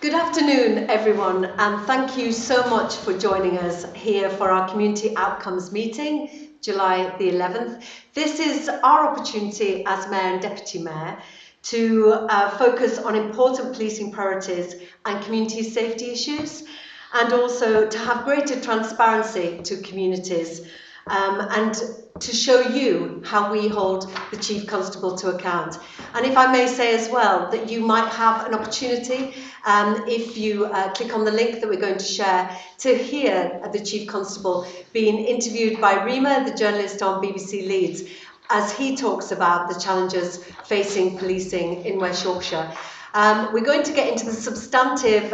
Good afternoon, everyone, and thank you so much for joining us here for our Community Outcomes meeting, July the 11th. This is our opportunity as Mayor and Deputy Mayor to focus on important policing priorities and community safety issues, and also to have greater transparency to communities and to show you how we hold the Chief Constable to account. And if I may say as well, that you might have an opportunity, if you click on the link that we're going to share, to hear the Chief Constable being interviewed by Rima, the journalist on BBC Leeds, as he talks about the challenges facing policing in West Yorkshire. We're going to get into the substantive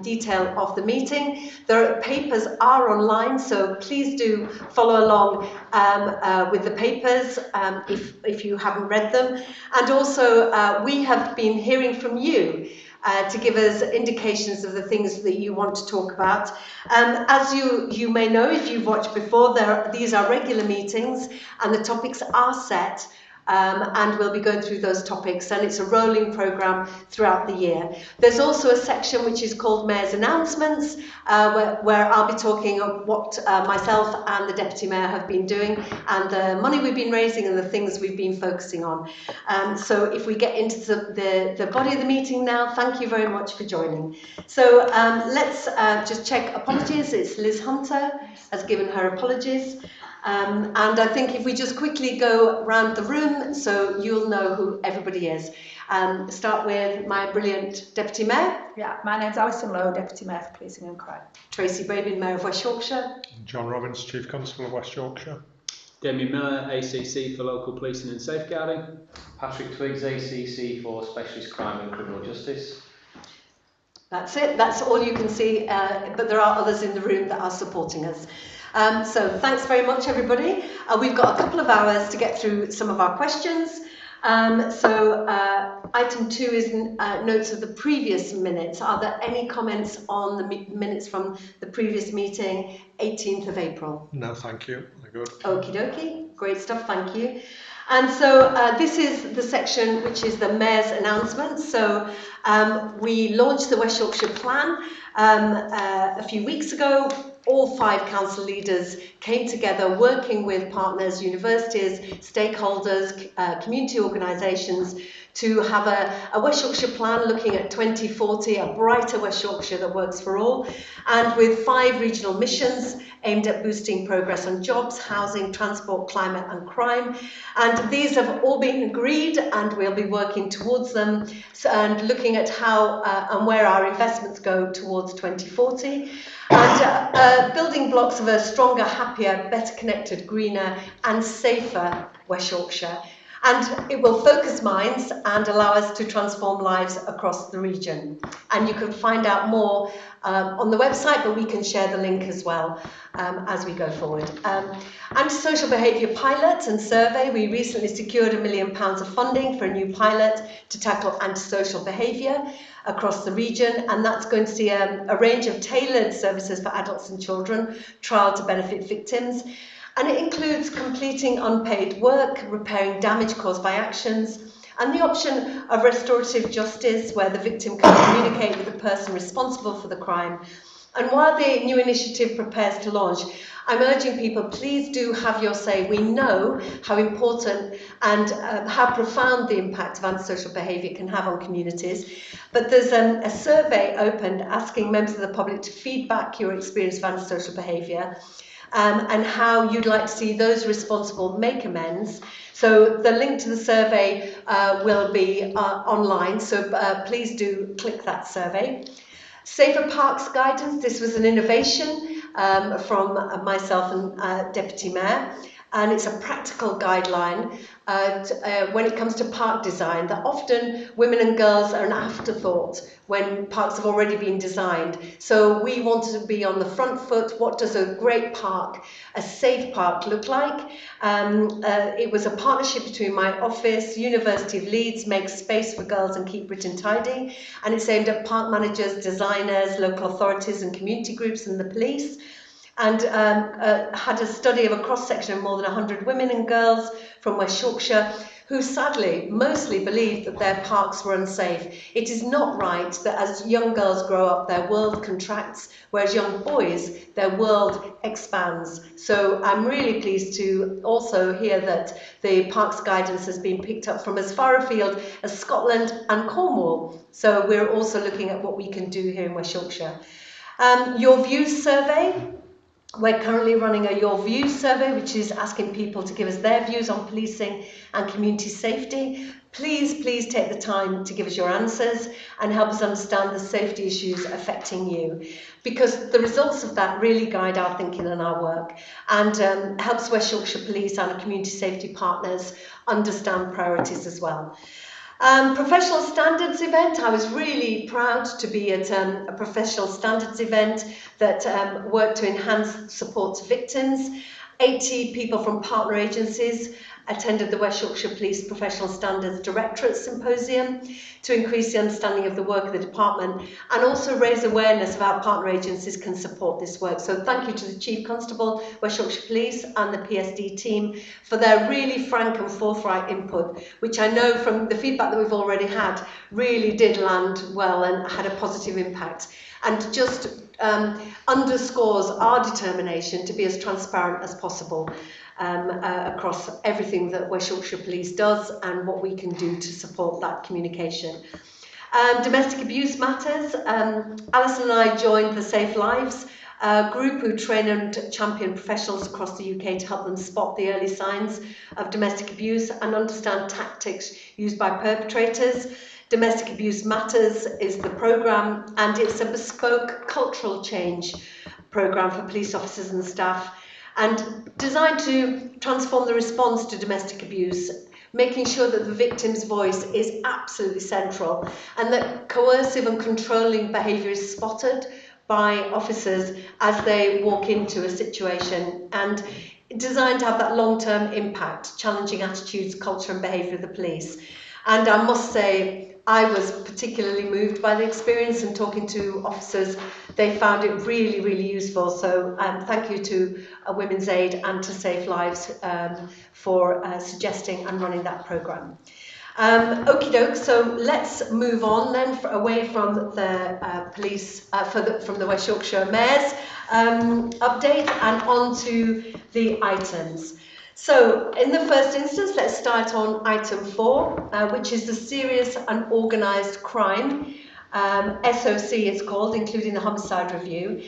detail of the meeting. The papers are online, so please do follow along with the papers if you haven't read them. And also, we have been hearing from you to give us indications of the things that you want to talk about. As you may know, if you've watched before, these are regular meetings and the topics are set. And we'll be going through those topics, and it's a rolling programme throughout the year. There's also a section which is called Mayor's Announcements, where I'll be talking of what myself and the Deputy Mayor have been doing and the money we've been raising and the things we've been focusing on. So if we get into the body of the meeting now, thank you very much for joining. So let's just check apologies. It's Liz Hunter has given her apologies. And I think if we just quickly go around the room so you'll know who everybody is. Start with my brilliant Deputy Mayor. Yeah, my name's Alison Lowe, Deputy Mayor for Policing and Crime. Tracy Brabin, Mayor of West Yorkshire. John Robbins, Chief Constable of West Yorkshire. Demi Miller, ACC for Local Policing and Safeguarding. Patrick Twiggs, ACC for Specialist Crime and Criminal Justice. That's it, that's all you can see, but there are others in the room that are supporting us. So thanks very much, everybody. We've got a couple of hours to get through some of our questions. Item 2 is notes of the previous minutes. Are there any comments on the minutes from the previous meeting, 18th of April? No, thank you. They're good. Okie dokie, great stuff, thank you. And so this is the section which is the Mayor's announcements. So we launched the West Yorkshire Plan a few weeks ago. All 5 council leaders came together working with partners, universities, stakeholders, community organisations to have a West Yorkshire plan looking at 2040, a brighter West Yorkshire that works for all, and with 5 regional missions aimed at boosting progress on jobs, housing, transport, climate and crime. And these have all been agreed and we'll be working towards them and looking at how and where our investments go towards 2040. And building blocks of a stronger, happier, better connected, greener and safer West Yorkshire. And it will focus minds and allow us to transform lives across the region. And you can find out more on the website, but we can share the link as well as we go forward. Antisocial behaviour pilot and survey. We recently secured £1 million of funding for a new pilot to tackle antisocial behaviour across the region, and that's going to see a range of tailored services for adults and children, trialled to benefit victims. And it includes completing unpaid work, repairing damage caused by actions, and the option of restorative justice, where the victim can communicate with the person responsible for the crime. And while the new initiative prepares to launch, I'm urging people, please do have your say. We know how important and how profound the impact of antisocial behaviour can have on communities. But there's a survey opened asking members of the public to feedback your experience of antisocial behaviour. And how you'd like to see those responsible make amends. So the link to the survey will be online, so please do click that survey. Safer Parks Guidance, this was an innovation from myself and Deputy Mayor, and it's a practical guideline when it comes to park design, that often women and girls are an afterthought when parks have already been designed. So we wanted to be on the front foot. What does a great park, a safe park, look like? It was a partnership between my office, University of Leeds, Make Space for Girls and Keep Britain Tidy, and it's aimed at park managers, designers, local authorities and community groups and the police. And had a study of a cross-section of more than 100 women and girls from West Yorkshire who sadly mostly believed that their parks were unsafe. It is not right that as young girls grow up, their world contracts, whereas young boys, their world expands. So I'm really pleased to also hear that the parks guidance has been picked up from as far afield as Scotland and Cornwall. So we're also looking at what we can do here in West Yorkshire. Your Views survey. We're currently running a Your Views survey, which is asking people to give us their views on policing and community safety. Please take the time to give us your answers and help us understand the safety issues affecting you, because the results of that really guide our thinking and our work, and helps West Yorkshire Police and our community safety partners understand priorities as well. Professional standards event. I was really proud to be at a professional standards event that worked to enhance support to victims. 80 people from partner agencies attended the West Yorkshire Police Professional Standards Directorate Symposium to increase the understanding of the work of the department and also raise awareness of how partner agencies can support this work. So thank you to the Chief Constable, West Yorkshire Police and the PSD team for their really frank and forthright input, which I know from the feedback that we've already had really did land well and had a positive impact, and just underscores our determination to be as transparent as possible across everything that West Yorkshire Police does and what we can do to support that communication. Domestic abuse matters. Alison and I joined the Safe Lives group who train and champion professionals across the UK to help them spot the early signs of domestic abuse and understand tactics used by perpetrators. Domestic Abuse Matters is the programme, and it's a bespoke cultural change programme for police officers and staff, and designed to transform the response to domestic abuse, making sure that the victim's voice is absolutely central and that coercive and controlling behaviour is spotted by officers as they walk into a situation, and designed to have that long-term impact, challenging attitudes, culture and behaviour of the police. And I must say, I was particularly moved by the experience, and talking to officers, they found it really, really useful. So thank you to Women's Aid and to Safe Lives for suggesting and running that programme. Okie doke, so let's move on then away from the police, from the West Yorkshire Mayor's update and on to the items. So in the first instance, let's start on item 4, which is the serious and organised crime. SOC it's called, including the homicide review.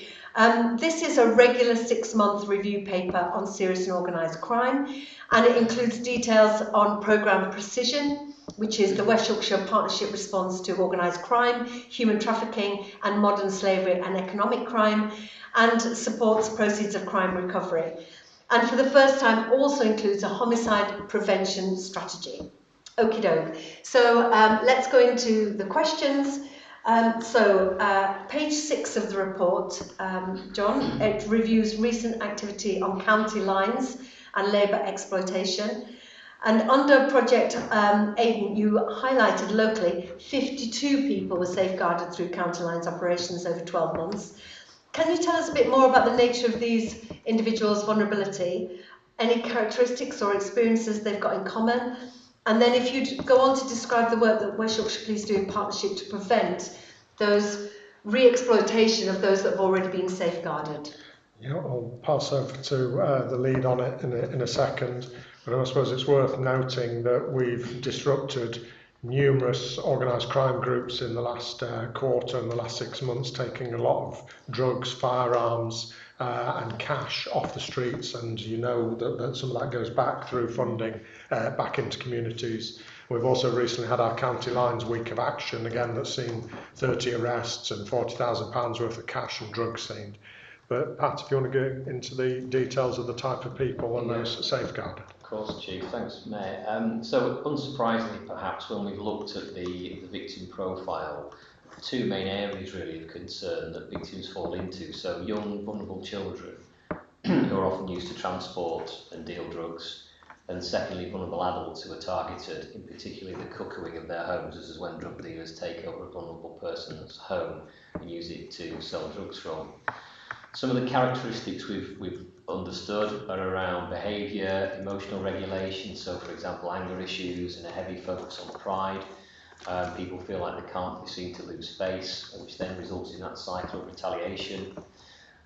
This is a regular 6-month review paper on serious and organised crime, and it includes details on programme Precision, which is the West Yorkshire Partnership Response to Organised Crime, Human Trafficking and Modern Slavery and Economic Crime, and supports proceeds of crime recovery. And for the first time also includes a homicide prevention strategy. Okie doke. So let's go into the questions. Page 6 of the report, John, it reviews recent activity on county lines and labour exploitation. And under Project Aiden, you highlighted locally 52 people were safeguarded through county lines operations over 12 months. Can you tell us a bit more about the nature of these individuals' vulnerability, any characteristics or experiences they've got in common? And then if you'd go on to describe the work that West Yorkshire Police do in partnership to prevent those re-exploitation of those that have already been safeguarded. Yeah, I'll pass over to the lead on it in a second, but I suppose it's worth noting that we've disrupted numerous organised crime groups in the last quarter and the last 6 months, taking a lot of drugs, firearms and cash off the streets, and you know that some of that goes back through funding back into communities. We've also recently had our County Lines Week of Action, again, that's seen 30 arrests and £40,000 worth of cash and drugs seized. But Pat, if you want to go into the details of the type of people and those safeguarded. Of course, Chief. Thanks, Mayor. So unsurprisingly, perhaps, when we've looked at the victim profile, 2 main areas really of concern that victims fall into. So young, vulnerable children who are often used to transport and deal drugs, and secondly, vulnerable adults who are targeted, in particularly the cuckooing of their homes. This is when drug dealers take over a vulnerable person's home and use it to sell drugs from. Some of the characteristics we've understood are around behaviour, emotional regulation, so for example anger issues and a heavy focus on pride. People feel like they can't be seen to lose face, which then results in that cycle of retaliation.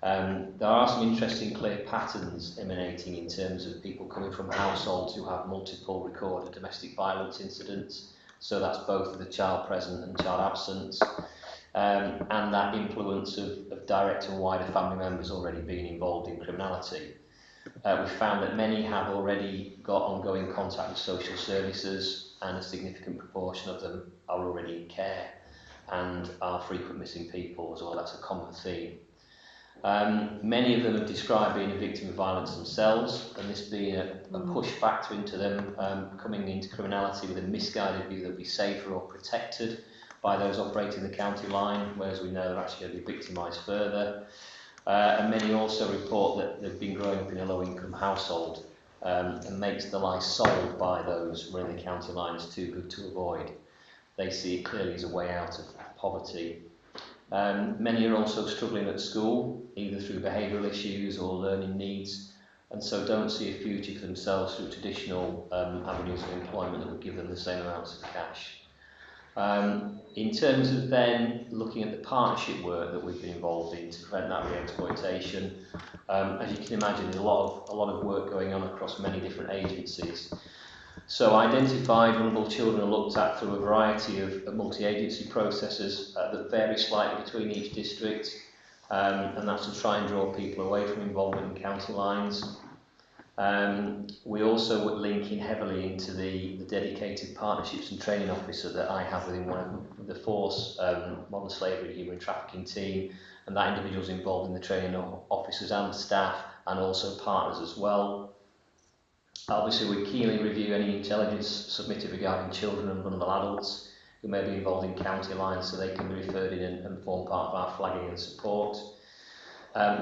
There are some interesting clear patterns emanating in terms of people coming from households who have multiple recorded domestic violence incidents, so that's both the child present and child absent. And that influence of direct and wider family members already being involved in criminality. We found that many have already got ongoing contact with social services, and a significant proportion of them are already in care and are frequent missing people as well. That's a common theme. Many of them have described being a victim of violence themselves, and this being a push factor into them coming into criminality with a misguided view they'll be safer or protected by those operating the county line, whereas we know they're actually going to be victimised further. And many also report that they've been growing up in a low-income household, and makes the lie sold by those running the county lines too good to avoid. They see it clearly as a way out of poverty. Many are also struggling at school, either through behavioural issues or learning needs, and so don't see a future for themselves through traditional avenues of employment that would give them the same amounts of cash. In terms of then looking at the partnership work that we've been involved in to prevent that re-exploitation, as you can imagine, there's a lot of work going on across many different agencies. So identified vulnerable children are looked at through a variety of multi-agency processes that vary slightly between each district, and that's to try and draw people away from involvement in county lines. We also would link in heavily into the dedicated partnerships and training officer that I have within one of the force modern slavery human trafficking team, and that individual is involved in the training of officers and staff and also partners as well. Obviously we keenly review any intelligence submitted regarding children and vulnerable adults who may be involved in county lines, so they can be referred in and form part of our flagging and support.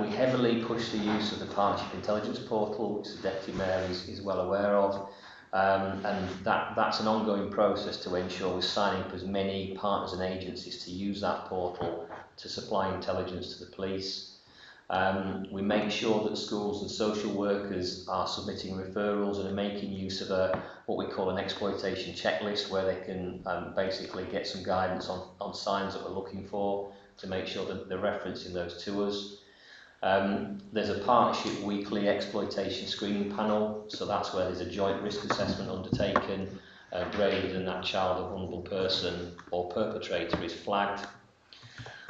We heavily push the use of the Partnership Intelligence Portal, which the Deputy Mayor is well aware of, and that's an ongoing process to ensure we're signing up as many partners and agencies to use that portal to supply intelligence to the police. We make sure that schools and social workers are submitting referrals and are making use of what we call an exploitation checklist, where they can basically get some guidance on signs that we're looking for to make sure that they're referencing those to us. There's a partnership weekly exploitation screening panel, so that's where there's a joint risk assessment undertaken, graded, and that child or vulnerable person or perpetrator is flagged.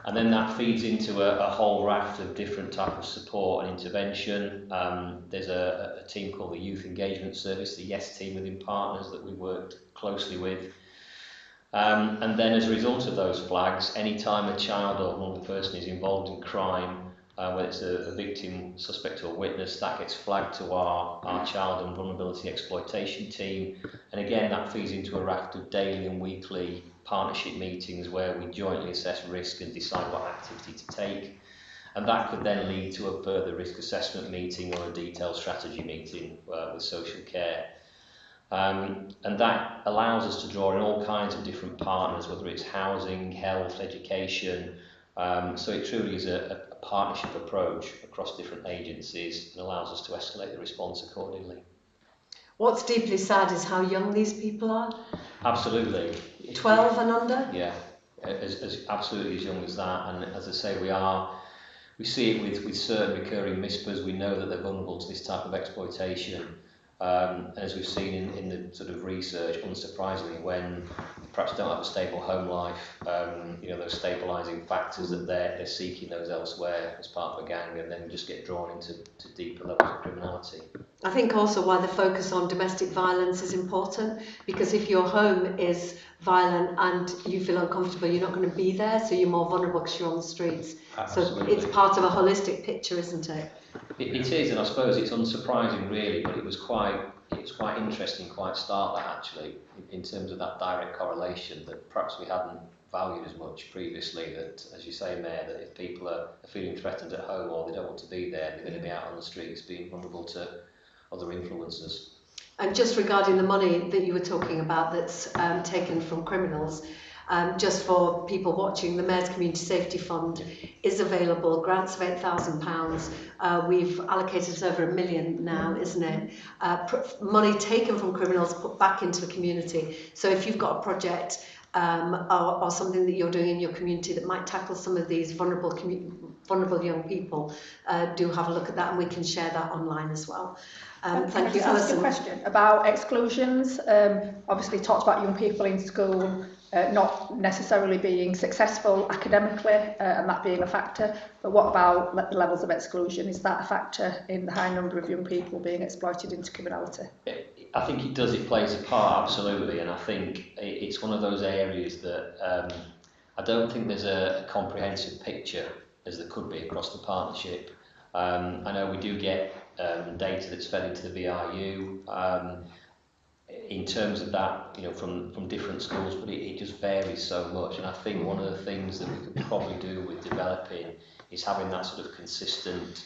And then that feeds into a whole raft of different types of support and intervention. There's a team called the Youth Engagement Service, the YES team within partners that we worked closely with. And then as a result of those flags, any time a child or vulnerable person is involved in crime, whether it's a victim, suspect or witness, that gets flagged to our child and vulnerability exploitation team. And again, that feeds into a raft of daily and weekly partnership meetings where we jointly assess risk and decide what activity to take. And that could then lead to a further risk assessment meeting or a detailed strategy meeting with social care. And that allows us to draw in all kinds of different partners, whether it's housing, health, education. So it truly is a partnership approach across different agencies and allows us to escalate the response accordingly. What's deeply sad is how young these people are. Absolutely. 12 and under? Yeah, as absolutely as young as that. And as I say, we see it with certain recurring MISPers. We know that they're vulnerable to this type of exploitation. And as we've seen in the sort of research, unsurprisingly, when perhaps don't have a stable home life, those stabilising factors that they're seeking those elsewhere as part of a gang, and then just get drawn into deeper levels of criminality. I think also why the focus on domestic violence is important, because if your home is violent and you feel uncomfortable, you're not going to be there, so you're more vulnerable because you're on the streets. Absolutely. So it's part of a holistic picture, isn't it? It is, and I suppose it's unsurprising really, but it was quite interesting, quite startling actually, in terms of that direct correlation that perhaps we hadn't valued as much previously, that, as you say, Mayor, that if people are feeling threatened at home or they don't want to be there, they're going to be out on the streets being vulnerable to other influences. And just regarding the money that you were talking about that's taken from criminals, just for people watching, the Mayor's Community Safety Fund is available, grants of £8,000. We've allocated over £1 million now, isn't it? Money taken from criminals put back into the community. So if you've got a project or something that you're doing in your community that might tackle some of these vulnerable young people, do have a look at that, and we can share that online as well. Thank you, Can I just ask a Alison. question about exclusions? Obviously talked about young people in school not necessarily being successful academically and that being a factor, but what about the levels of exclusion? Is that a factor in the high number of young people being exploited into criminality? I think it does, it plays a part, absolutely, and I think it's one of those areas that I don't think there's a comprehensive picture as there could be across the partnership. I know we do get data that's fed into the VRU in terms of that, you know, from different schools, but it just varies so much, and I think one of the things that we could probably do with developing is having that sort of consistent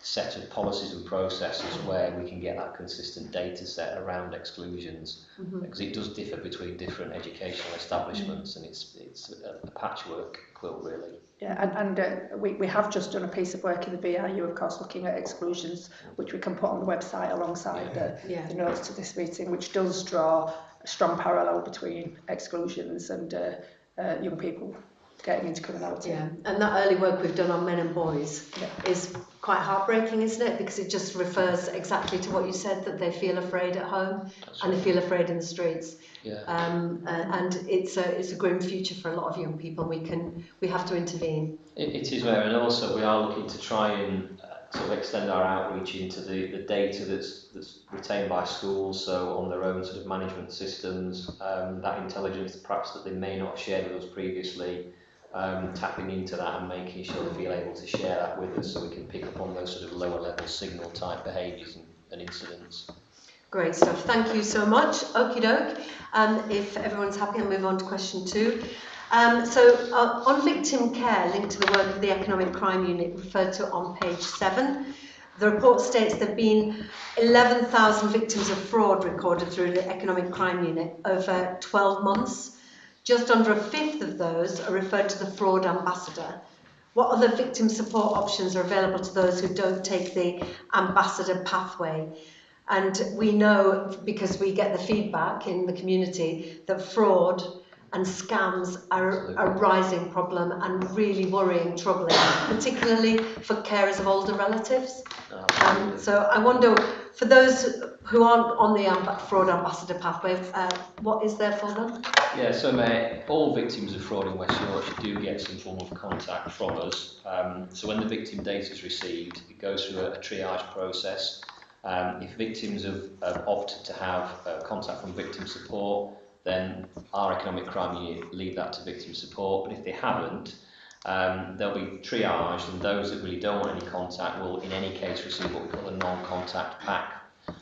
set of policies and processes where we can get that consistent data set around exclusions, because it does differ between different educational establishments, and it's a patchwork quilt, really. Yeah, and we have just done a piece of work in the BRU, of course, looking at exclusions, which we can put on the website alongside the notes to this meeting, which does draw a strong parallel between exclusions and young people getting into criminality. Yeah, and that early work we've done on men and boys is quite heartbreaking, isn't it? Because it just refers exactly to what you said, that they feel afraid at home and they feel afraid in the streets. Yeah. And it's a grim future for a lot of young people. We have to intervene. It is rare, and also we are looking to try and sort of extend our outreach into the data that's retained by schools, so on their own sort of management systems, that intelligence perhaps that they may not have shared with us previously, tapping into that and making sure they feel able to share that with us, so we can pick up on those sort of lower level signal type behaviours and incidents. Great stuff. Thank you so much. Okie doke. If everyone's happy, I'll move on to question 2. So on victim care, linked to the work of the Economic Crime Unit, referred to on page 7, the report states there have been 11,000 victims of fraud recorded through the Economic Crime Unit over 12 months. Just under a fifth of those are referred to the fraud ambassador. What other victim support options are available to those who don't take the ambassador pathway? And we know, because we get the feedback in the community, that fraud and scams are a rising problem and really worrying, troubling, particularly for carers of older relatives. So I wonder, for those who aren't on the fraud ambassador pathway, what is there for them? Yeah, so all victims of fraud in West Yorkshire do get some form of contact from us. So when the victim data is received, it goes through a triage process. If victims have opted to have contact from victim support, then our Economic Crime Unit leave that to victim support. But if they haven't, they'll be triaged, and those that really don't want any contact will in any case receive what we call a non-contact pack.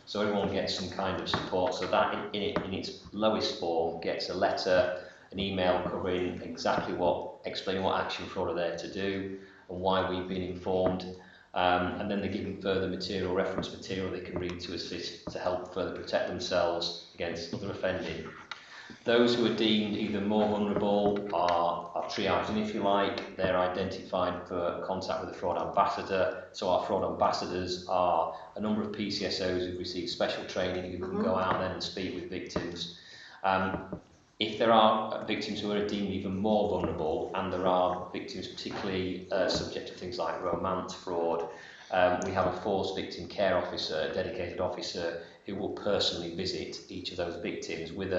So everyone gets some kind of support. So that in its lowest form gets a letter, an email covering exactly explaining what action fraud are there to do and why we've been informed. And then they're given further material, reference material they can read to assist to help further protect themselves against other offending. Those who are deemed either more vulnerable are triaged, and if you like, they're identified for contact with a fraud ambassador. So our fraud ambassadors are a number of PCSOs who've received special training who can go out then and speak with victims. If there are victims who are deemed even more vulnerable, and there are victims particularly subject to things like romance fraud, we have a forced victim care officer, a dedicated officer, who will personally visit each of those victims with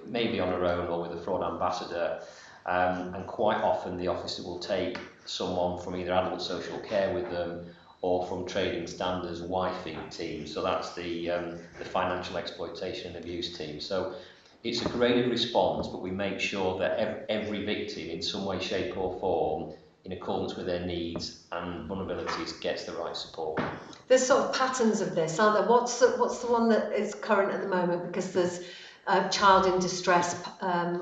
maybe on her own or with a fraud ambassador, and quite often the officer will take someone from either adult social care with them or from Trading Standards WIFI team, so that's the financial exploitation and abuse team. So it's a graded response, but we make sure that every victim in some way, shape or form, in accordance with their needs and vulnerabilities, gets the right support. There's sort of patterns of this, aren't there? What's the one that is current at the moment? Because there's child in distress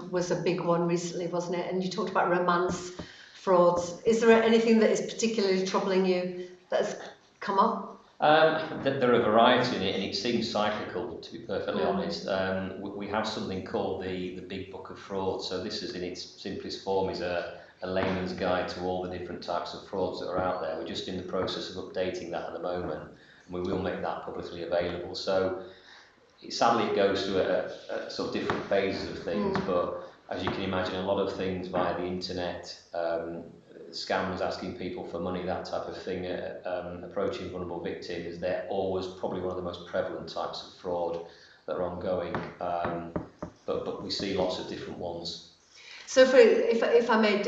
was a big one recently, wasn't it? And you talked about romance frauds. Is there anything that is particularly troubling you that has come up? There are a variety in it, and it seems cyclical, to be perfectly honest. We have something called the Big Book of Fraud. So this is, in its simplest form, is a layman's guide to all the different types of frauds that are out there. We're just in the process of updating that at the moment, and we will make that publicly available. So sadly, it goes through a sort of different phases of things, but as you can imagine, a lot of things via the internet, scams asking people for money, that type of thing, approaching vulnerable victims, they're always probably one of the most prevalent types of fraud that are ongoing, but we see lots of different ones. So if I may,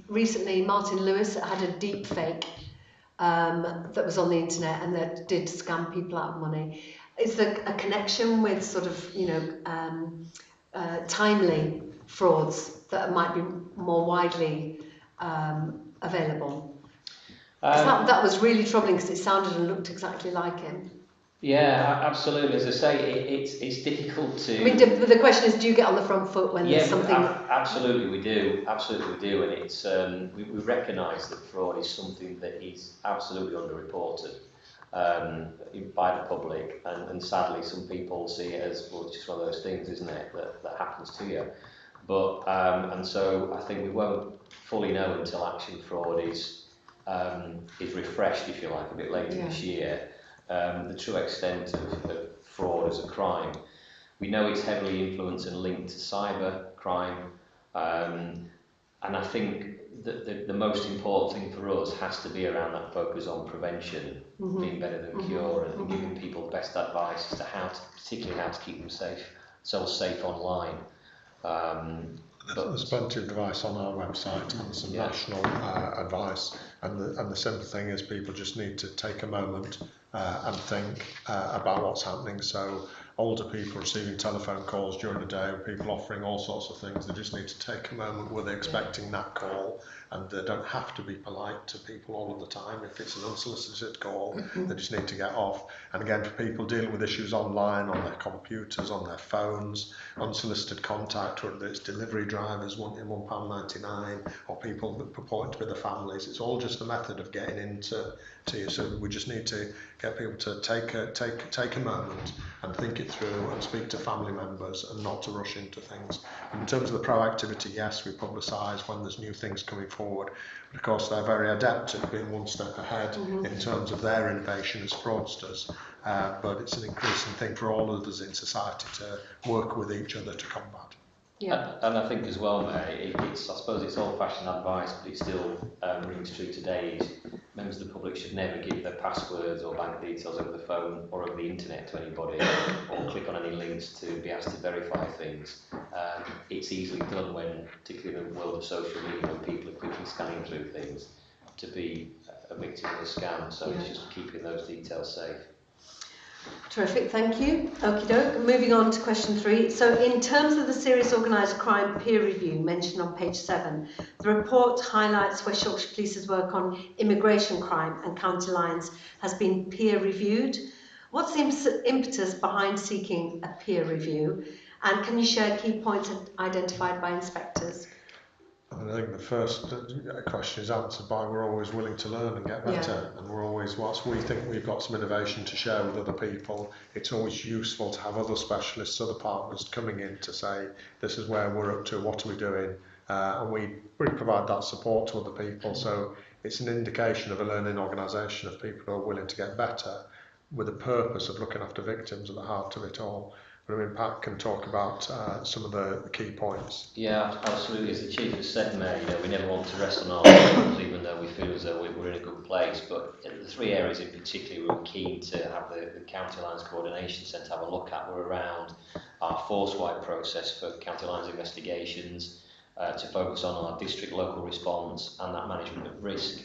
recently Martin Lewis had a deep fake that was on the internet and that did scam people out of money. Is there a connection with sort of, timely frauds that might be more widely available? That was really troubling because it sounded and looked exactly like him. Yeah, absolutely. As I say, it's difficult to. I mean, the question is, do you get on the front foot when there's something? Absolutely, we do. Absolutely, we do, and it's we recognise that fraud is something that is absolutely underreported by the public, and sadly, some people see it as, well, just one of those things, isn't it, that happens to you. But and so I think we won't fully know until action fraud is refreshed, if you like, a bit later this year. The true extent of fraud as a crime. We know it's heavily influenced and linked to cyber crime, and I think that the most important thing for us has to be around that focus on prevention, being better than cure, and giving people the best advice as to particularly how to keep them safe online. But there's plenty of advice on our website and some national advice, and the simple thing is people just need to take a moment and think about what's happening. So older people receiving telephone calls during the day, people offering all sorts of things, they just need to take a moment. Were they expecting that call? And they don't have to be polite to people all of the time. If it's an unsolicited call, they just need to get off. And again, for people dealing with issues online, on their computers, on their phones, unsolicited contact, whether it's delivery drivers wanting £1.99 or people that purport to be the families, it's all just a method of getting into you. So we just need to get people to take a moment and think it through and speak to family members and not to rush into things. In terms of the proactivity, yes, we publicise when there's new things coming forward, but of course they're very adept at being one step ahead in terms of their innovation as fraudsters, but it's an increasing thing for all of us in society to work with each other to combat. Yeah. And I think as well, Mary, I suppose it's old-fashioned advice, but it still rings true today, is members of the public should never give their passwords or bank details over the phone or over the internet to anybody, or click on any links to be asked to verify things. It's easily done when, particularly in the world of social media, when people are quickly scanning through things, to be a victim of a scam. So it's just keeping those details safe. Terrific, thank you. Okie doke. Moving on to question 3. So in terms of the serious organised crime peer review mentioned on page 7, the report highlights West Yorkshire Police's work on immigration crime and county lines has been peer reviewed. What's the impetus behind seeking a peer review? And can you share key points identified by inspectors? I think the first question is answered by we're always willing to learn and get better, and we're always, whilst we think we've got some innovation to share with other people, it's always useful to have other specialists, other partners coming in to say, this is where we're up to, what are we doing, and we provide that support to other people. So it's an indication of a learning organisation of people who are willing to get better with the purpose of looking after victims at the heart of it all. But I mean, Pat can talk about some of the key points. Yeah, absolutely. As the Chief has said, Mayor, we never want to rest on our laurels, even though we feel as though we're in a good place. But the 3 areas in particular we're keen to have the County Lines Coordination Centre have a look at were around our force-wide process for county lines investigations, to focus on our district local response and that management of risk,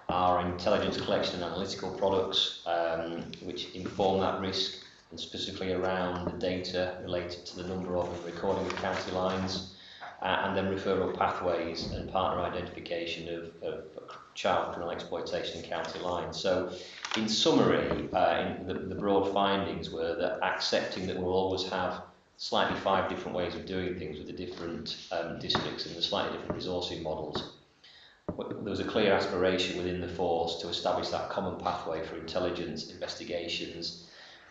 our intelligence collection and analytical products, which inform that risk, and specifically around the data related to the number of and recording of county lines, and then referral pathways and partner identification of child criminal exploitation in county lines. So in summary, the broad findings were that accepting that we'll always have slightly 5 different ways of doing things with the different districts and the slightly different resourcing models, there was a clear aspiration within the force to establish that common pathway for intelligence investigations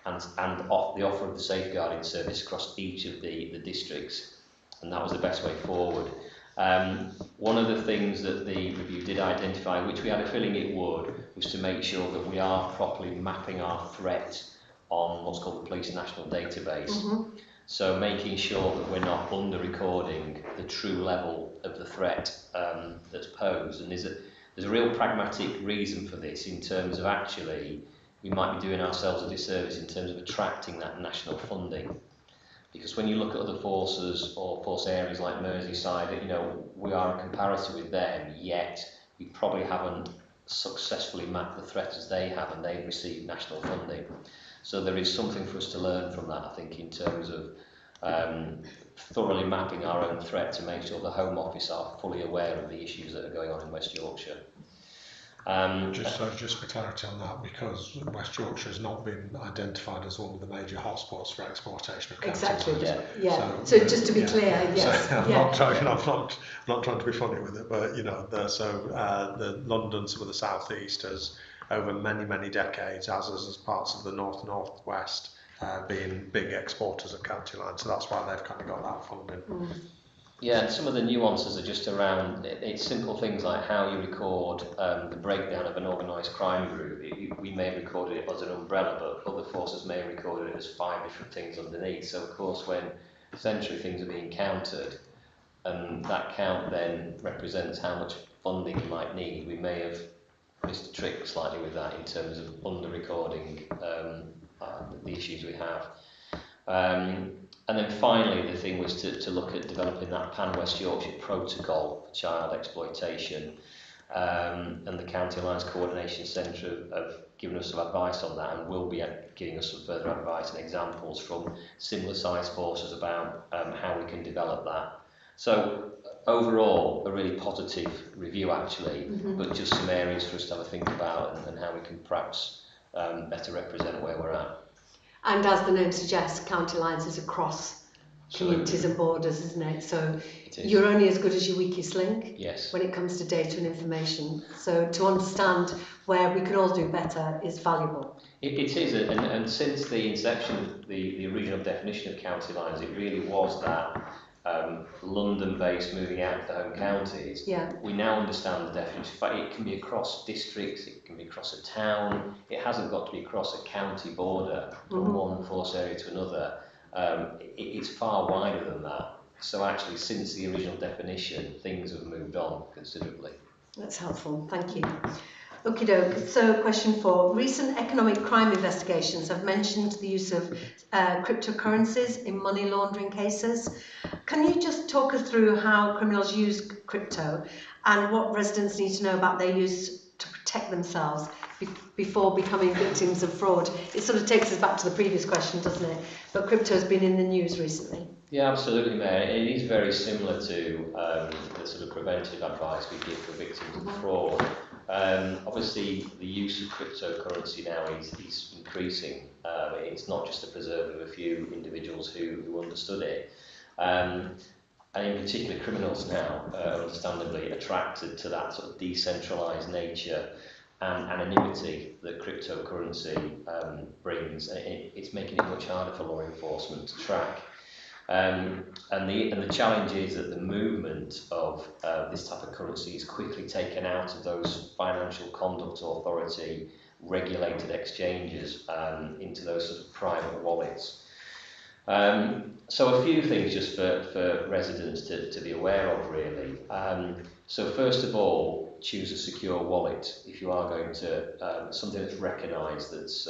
and the offer of the safeguarding service across each of the districts, and that was the best way forward. One of the things that the review did identify, which we had a feeling it would, was to make sure that we are properly mapping our threat on what's called the Police National Database. Mm-hmm. So making sure that we're not under-recording the true level of the threat that's posed. And there's a real pragmatic reason for this, in terms of actually we might be doing ourselves a disservice in terms of attracting that national funding. Because when you look at other forces or force areas like Merseyside, you know, we are in comparison with them, yet we probably haven't successfully mapped the threat as they have, and they've received national funding. So there is something for us to learn from that, I think, in terms of thoroughly mapping our own threat to make sure the Home Office are fully aware of the issues that are going on in West Yorkshire. Just for clarity on that, because West Yorkshire has not been identified as one of the major hotspots for exploitation of county Exactly. lines. Yeah. So just to be clear, yes. So I'm not trying to be funny with it, but you know, the London, some of the southeast has over many decades, as parts of the northwest, being big exporters of county lines. So that's why they've kind of got that funding. Mm. Yeah, and some of the nuances are just around, it's simple things like how you record the breakdown of an organised crime group. We may have recorded it as an umbrella, but other forces may have recorded it as 5 different things underneath. So of course, when essentially things are being counted, and that count then represents how much funding you might need, we may have missed a trick slightly with that in terms of under-recording the issues we have. And then finally, the thing was to look at developing that Pan-West Yorkshire protocol for child exploitation, and the County Alliance Coordination Centre have given us some advice on that, and will be giving us some further advice and examples from similar sized forces about how we can develop that. So overall, a really positive review actually, but just some areas for us to have a think about and how we can perhaps better represent where we're at. And as the name suggests, county lines is across communities and borders, isn't it? So you're only as good as your weakest link. Yes. When it comes to data and information. So to understand where we can all do better is valuable. It is, and since the inception of the original definition of county lines, it really was that London-based moving out to the home counties. Yeah. We now understand the definition. In fact, it can be across districts, it can be across a town, it hasn't got to be across a county border from one force area to another. It's far wider than that. So actually, since the original definition, things have moved on considerably. That's helpful, thank you. Okie doke. So question 4. Recent economic crime investigations have mentioned the use of cryptocurrencies in money laundering cases. Can you just talk us through how criminals use crypto and what residents need to know about their use to protect themselves before becoming victims of fraud? It sort of takes us back to the previous question, doesn't it? But crypto has been in the news recently. Yeah, absolutely, Mayor. It is very similar to the sort of preventive advice we give for victims of fraud. Obviously, the use of cryptocurrency now is increasing. It's not just the preserve of a few individuals who understood it. And in particular, criminals now are understandably attracted to that sort of decentralised nature and anonymity that cryptocurrency brings. It's making it much harder for law enforcement to track. And the challenge is that the movement of this type of currency is quickly taken out of those financial conduct authority regulated exchanges into those sort of private wallets. So a few things just for residents to be aware of, really. So first of all, choose a secure wallet if you are going to something that's recognised. That's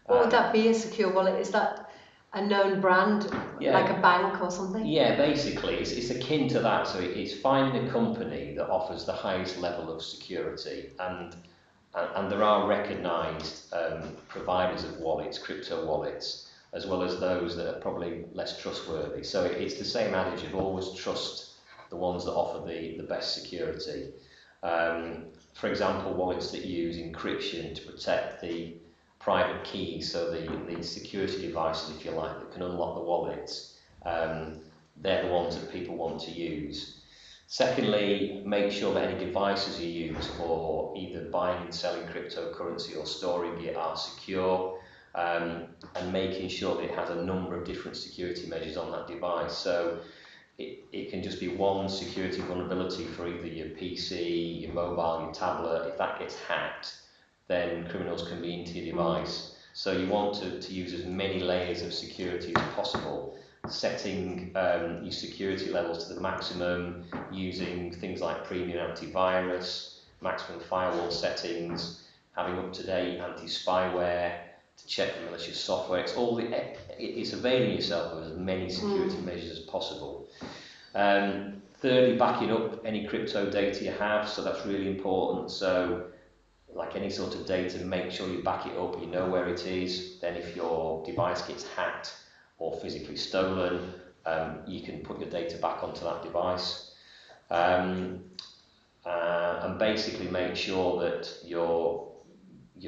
what would that be? A secure wallet? Is that a known brand, like a bank or something? Yeah, basically, it's akin to that. So it's finding a company that offers the highest level of security, and there are recognised providers of wallets, crypto wallets, as well as those that are probably less trustworthy. So it's the same adage of always trust the ones that offer the best security. For example, wallets that use encryption to protect the private keys, so the security devices, if you like, that can unlock the wallets, they're the ones that people want to use. Secondly, make sure that any devices you use for either buying and selling cryptocurrency or storing it are secure, and making sure that it has a number of different security measures on that device. So it can just be one security vulnerability for either your PC, your mobile, your tablet. If that gets hacked, then criminals can be into your device. So you want to use as many layers of security as possible, setting your security levels to the maximum, using things like premium antivirus, maximum firewall settings, having up-to-date anti-spyware to check for malicious software. It's availing yourself of as many security measures as possible. Thirdly, backing up any crypto data you have, so that's really important. So like any sort of data, make sure you back it up, you know where it is. Then if your device gets hacked or physically stolen, you can put your data back onto that device. And basically make sure that your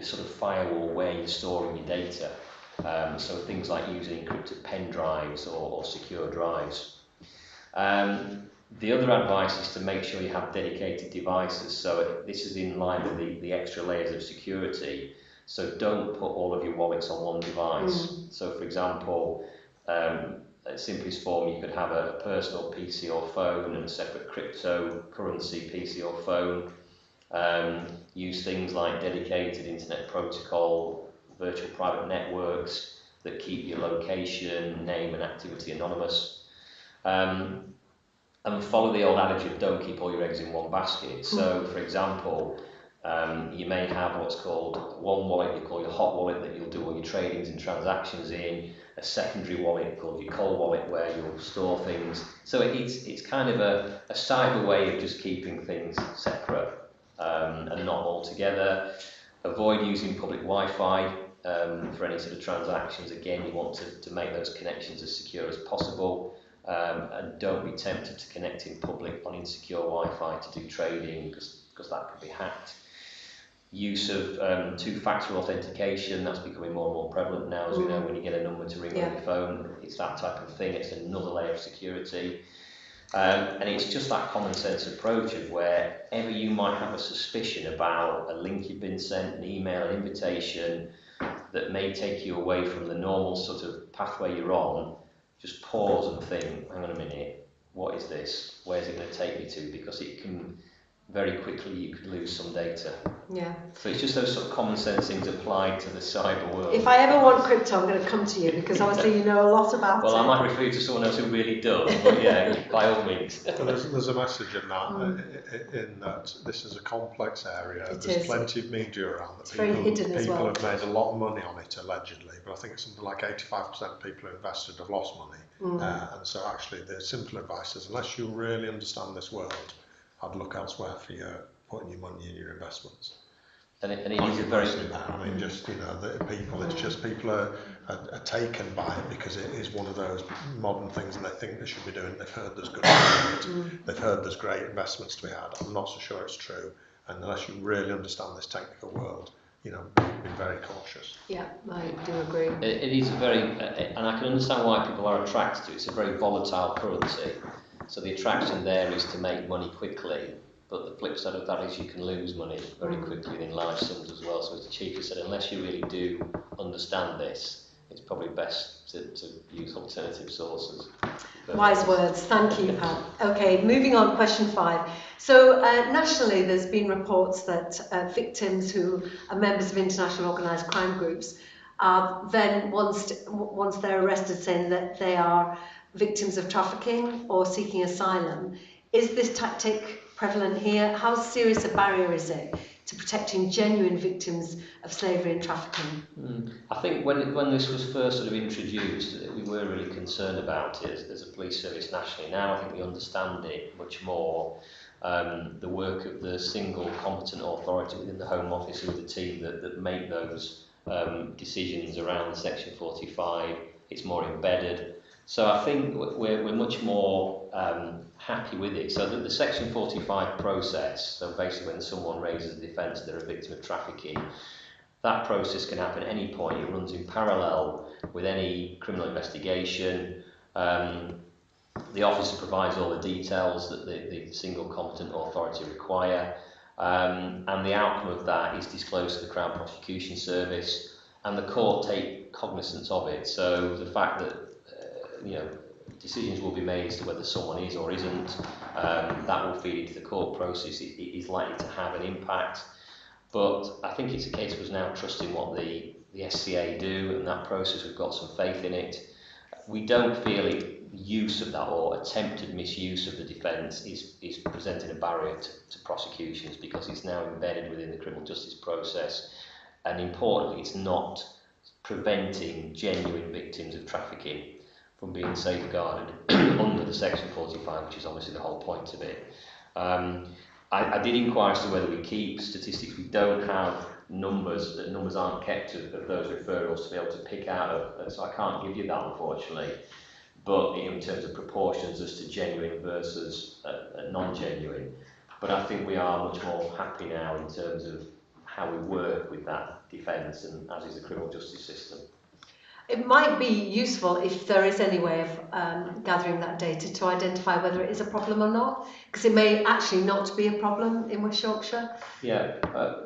sort of firewall where you're storing your data. So things like using encrypted pen drives or secure drives. The other advice is to make sure you have dedicated devices. So this is in line with the extra layers of security. So don't put all of your wallets on one device. So for example, at simplest form, you could have a personal PC or phone and a separate cryptocurrency PC or phone. Use things like dedicated internet protocol, virtual private networks that keep your location, name and activity anonymous. And follow the old adage of don't keep all your eggs in one basket. So, for example, you may have what's called one wallet you call your hot wallet that you'll do all your tradings and transactions in, a secondary wallet called your cold wallet where you'll store things. So it's kind of a cyber way of just keeping things separate and not all together. Avoid using public Wi-Fi for any sort of transactions. Again, you want to make those connections as secure as possible. And don't be tempted to connect in public on insecure Wi-Fi to do trading because that could be hacked. Use of two-factor authentication, that's becoming more and more prevalent now, as we know, when you get a number to ring on your phone, it's that type of thing, it's another layer of security. And it's just that common sense approach of wherever you might have a suspicion about a link you've been sent, an email, an invitation that may take you away from the normal sort of pathway you're on, just pause and think, hang on a minute, what is this? Where's it going to take me to? Because it can, very quickly, you could lose some data. Yeah. So it's just those sort of common sense things applied to the cyber world. If I ever want crypto, I'm going to come to you because obviously you know a lot about it. Well, I might refer you to someone else who really does, but yeah, by all means. There's a message in that, in that this is a complex area. There's plenty of media around that people have made a lot of money on it, allegedly, but I think it's something like 85% of people who invested have lost money. And so actually the simple advice is, unless you really understand this world, I'd look elsewhere for your putting your money in your investments. And it is a very... I mean, just, you know, the people, it's just people are taken by it because it is one of those modern things and they think they should be doing. They've heard there's good they've heard there's great investments to be had. I'm not so sure it's true. And unless you really understand this technical world, you know, be very cautious. Yeah, I do agree. It is a very, and I can understand why people are attracted to it. It's a very volatile currency. So the attraction there is to make money quickly. But the flip side of that is you can lose money very quickly in large sums as well. So as the Chief has said, unless you really do understand this, it's probably best to use alternative sources. Wise words. Thank you, Pat. Okay, moving on, question 5. So nationally, there's been reports that victims who are members of international organised crime groups are then, once they're arrested, saying that they are victims of trafficking or seeking asylum. Is this tactic prevalent here? How serious a barrier is it to protecting genuine victims of slavery and trafficking? I think when this was first sort of introduced, we were really concerned about it as a police service nationally. Now I think we understand it much more. The work of the single competent authority within the Home Office with the team that make those decisions around Section 45, it's more embedded. So I think we're much more happy with it. So the Section 45 process, so basically when someone raises a defence they're a victim of trafficking, that process can happen at any point. It runs in parallel with any criminal investigation. The officer provides all the details that the single competent authority require, and the outcome of that is disclosed to the Crown Prosecution Service, and the court take cognizance of it. So the fact that decisions will be made as to whether someone is or isn't, that will feed into the court process. It is likely to have an impact, but I think it's a case of us now trusting what the SCA do, and that process, we've got some faith in it. We don't feel use of that or attempted misuse of the defence is presenting a barrier to prosecutions, because it's now embedded within the criminal justice process, and importantly, it's not preventing genuine victims of trafficking from being safeguarded under the Section 45, which is obviously the whole point of it. I did inquire as to whether we keep statistics. We don't have numbers, that numbers aren't kept of those referrals to be able to pick out of, so I can't give you that, unfortunately. But in terms of proportions as to genuine versus non-genuine. But I think we are much more happy now in terms of how we work with that defence, and as is the criminal justice system. It might be useful if there is any way of gathering that data to identify whether it is a problem or not, because it may actually not be a problem in West Yorkshire. Yeah,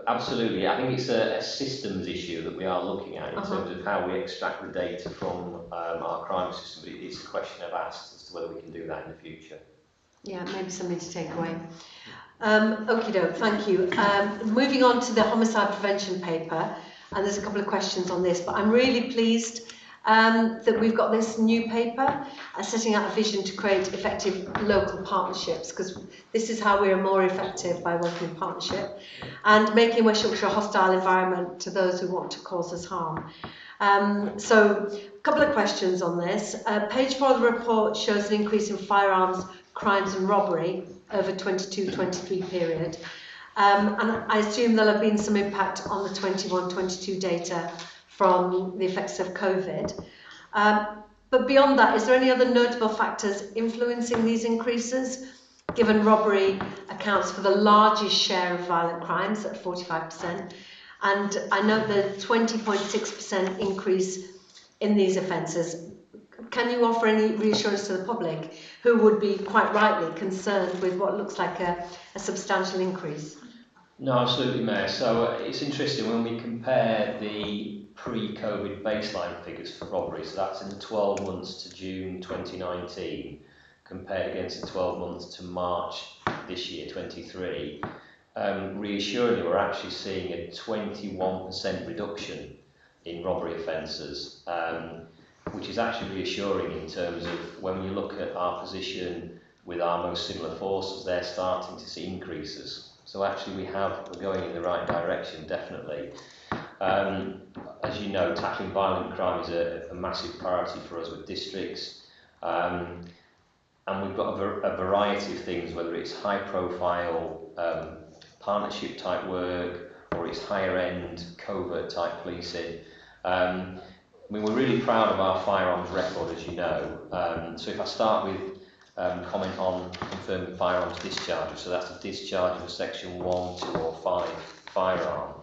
absolutely. I think it's a systems issue that we are looking at in terms of how we extract the data from our crime system. But it's a question I've asked as to whether we can do that in the future. Yeah, maybe something to take away. Okie doke, thank you. Moving on to the homicide prevention paper, and there's a couple of questions on this, but I'm really pleased that we've got this new paper setting out a vision to create effective local partnerships, because this is how we are more effective, by working in partnership and making West Yorkshire a hostile environment to those who want to cause us harm. So a couple of questions on this. Page 4 of the report shows an increase in firearms, crimes and robbery over 22-23 period. And I assume there'll have been some impact on the 21-22 data from the effects of COVID. But beyond that, is there any other notable factors influencing these increases, given robbery accounts for the largest share of violent crimes at 45%? And I note the 20.6% increase in these offences. Can you offer any reassurance to the public, who would be quite rightly concerned with what looks like a substantial increase? No, absolutely, Mayor. So it's interesting when we compare the pre-COVID baseline figures for robbery, so that's in the 12 months to June 2019, compared against the 12 months to March this year, 23. Reassuringly, we're actually seeing a 21% reduction in robbery offences, which is actually reassuring in terms of when you look at our position with our most similar forces, they're starting to see increases. So actually we're going in the right direction, definitely. As you know, tackling violent crime is a massive priority for us with districts. And we've got a variety of things, whether it's high profile partnership type work, or it's higher end covert type policing. We're really proud of our firearms record, as you know. So if I start with comment on confirming firearms discharges, so that's a discharge of a section 1, 2 or 5 firearm.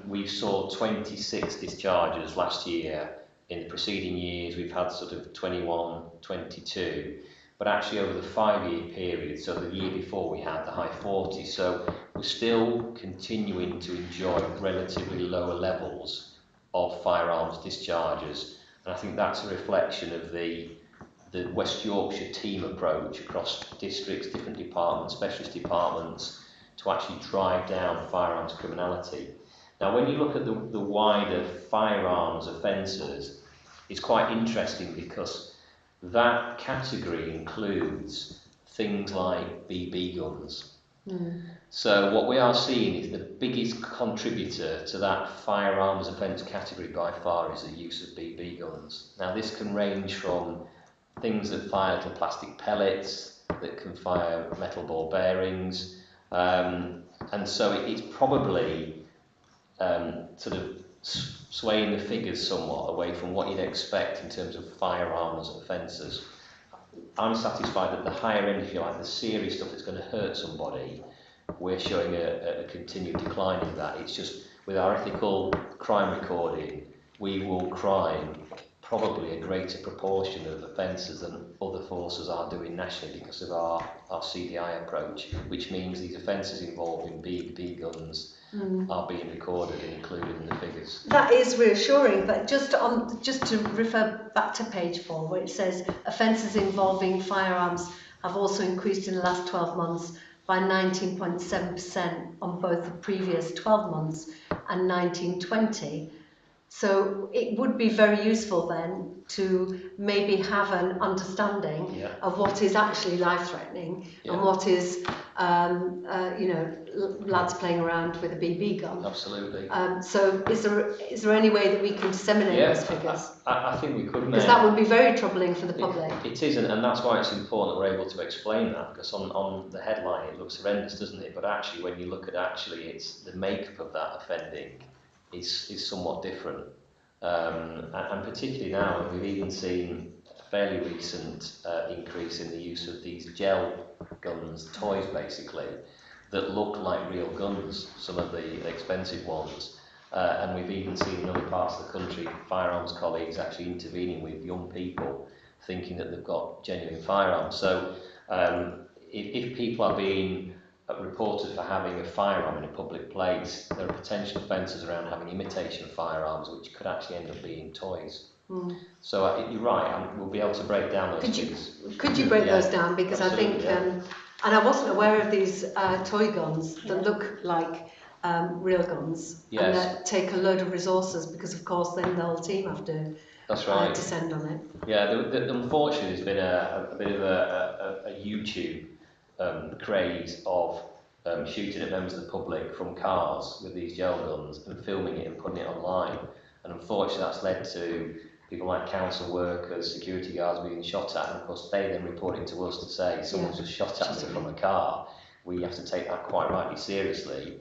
We saw 26 discharges last year. In the preceding years we've had sort of 21, 22, but actually over the 5-year period, so the year before we had the high 40s, so we're still continuing to enjoy relatively lower levels of firearms discharges, and I think that's a reflection of the West Yorkshire team approach across districts, different departments, specialist departments, to actually drive down firearms criminality. Now, when you look at the wider firearms offences, it's quite interesting because that category includes things like BB guns. So what we are seeing is the biggest contributor to that firearms offence category by far is the use of BB guns. Now, this can range from things that fire little plastic pellets, that can fire metal ball bearings, and so it's probably sort of swaying the figures somewhat away from what you'd expect in terms of firearms offences. I'm satisfied that the higher end, if you like, the serious stuff that's going to hurt somebody, we're showing a continued decline in that. It's just with our ethical crime recording, we will crime probably a greater proportion of offences than other forces are doing nationally because of our CDI approach, which means these offences involving big guns are being recorded and included in the figures. That is reassuring, but just to refer back to page 4, where it says offences involving firearms have also increased in the last 12 months by 19.7% on both the previous 12 months and 1920. So it would be very useful then to maybe have an understanding of what is actually life-threatening and what is, lads playing around with a BB gun. Absolutely. So is there any way that we can disseminate those figures? I think we could, because that would be very troubling for the public. It is, and that's why it's important that we're able to explain that, because on the headline it looks horrendous, doesn't it? But actually, when you look at it's the makeup of that offending is somewhat different, and particularly now we've even seen a fairly recent increase in the use of these gel guns, toys basically, that look like real guns, some of the expensive ones, and we've even seen in other parts of the country firearms colleagues actually intervening with young people thinking that they've got genuine firearms. So if people are being reported for having a firearm in a public place, there are potential offences around having imitation firearms, which could actually end up being toys. So you're right, we'll be able to break down those things. Could you break those down? Because absolutely, I think, and I wasn't aware of these toy guns that look like real guns and that take a load of resources, because of course then the whole team have to descend on it. Yeah, unfortunately there's been a bit of a YouTube craze of shooting at members of the public from cars with these gel guns and filming it and putting it online. And unfortunately that's led to people like council workers, security guards being shot at, and of course they then report it to us to say someone's just shot at me from a car. We have to take that quite rightly seriously.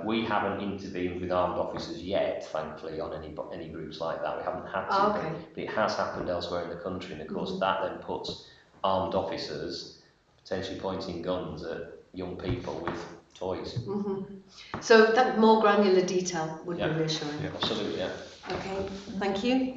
We haven't intervened with armed officers yet, thankfully, on any groups like that. We haven't had to, but it has happened elsewhere in the country, and of course that then puts armed officers potentially pointing guns at young people with toys. So that more granular detail would be reassuring. Absolutely, Okay, thank you.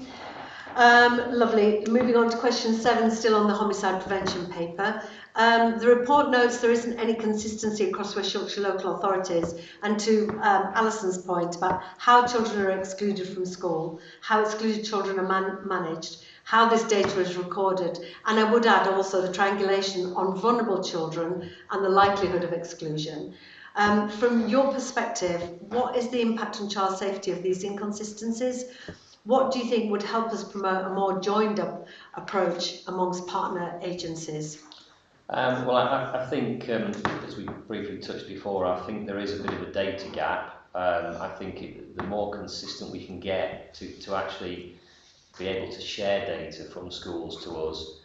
Lovely. Moving on to question 7, still on the homicide prevention paper. The report notes there isn't any consistency across West Yorkshire local authorities, and to Alison's point about how children are excluded from school, how excluded children are managed, how this data is recorded, and I would add also the triangulation on vulnerable children and the likelihood of exclusion. From your perspective, what is the impact on child safety of these inconsistencies? What do you think would help us promote a more joined up approach amongst partner agencies? Well, I think, as we briefly touched before, I think there is a bit of a data gap. I think the more consistent we can get to actually be able to share data from schools to us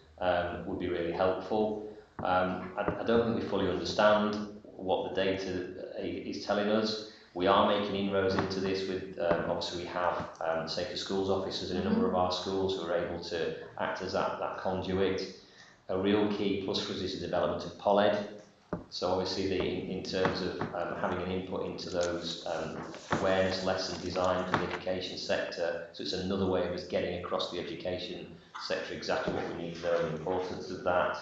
would be really helpful. I don't think we fully understand what the data is telling us. We are making inroads into this with, obviously we have safer schools officers in a number of our schools who are able to act as that conduit. A real key plus for us is the development of POLED. So obviously in terms of having an input into those awareness lessons designed for the education sector, so it's another way of us getting across the education sector exactly what we need there and the importance of that.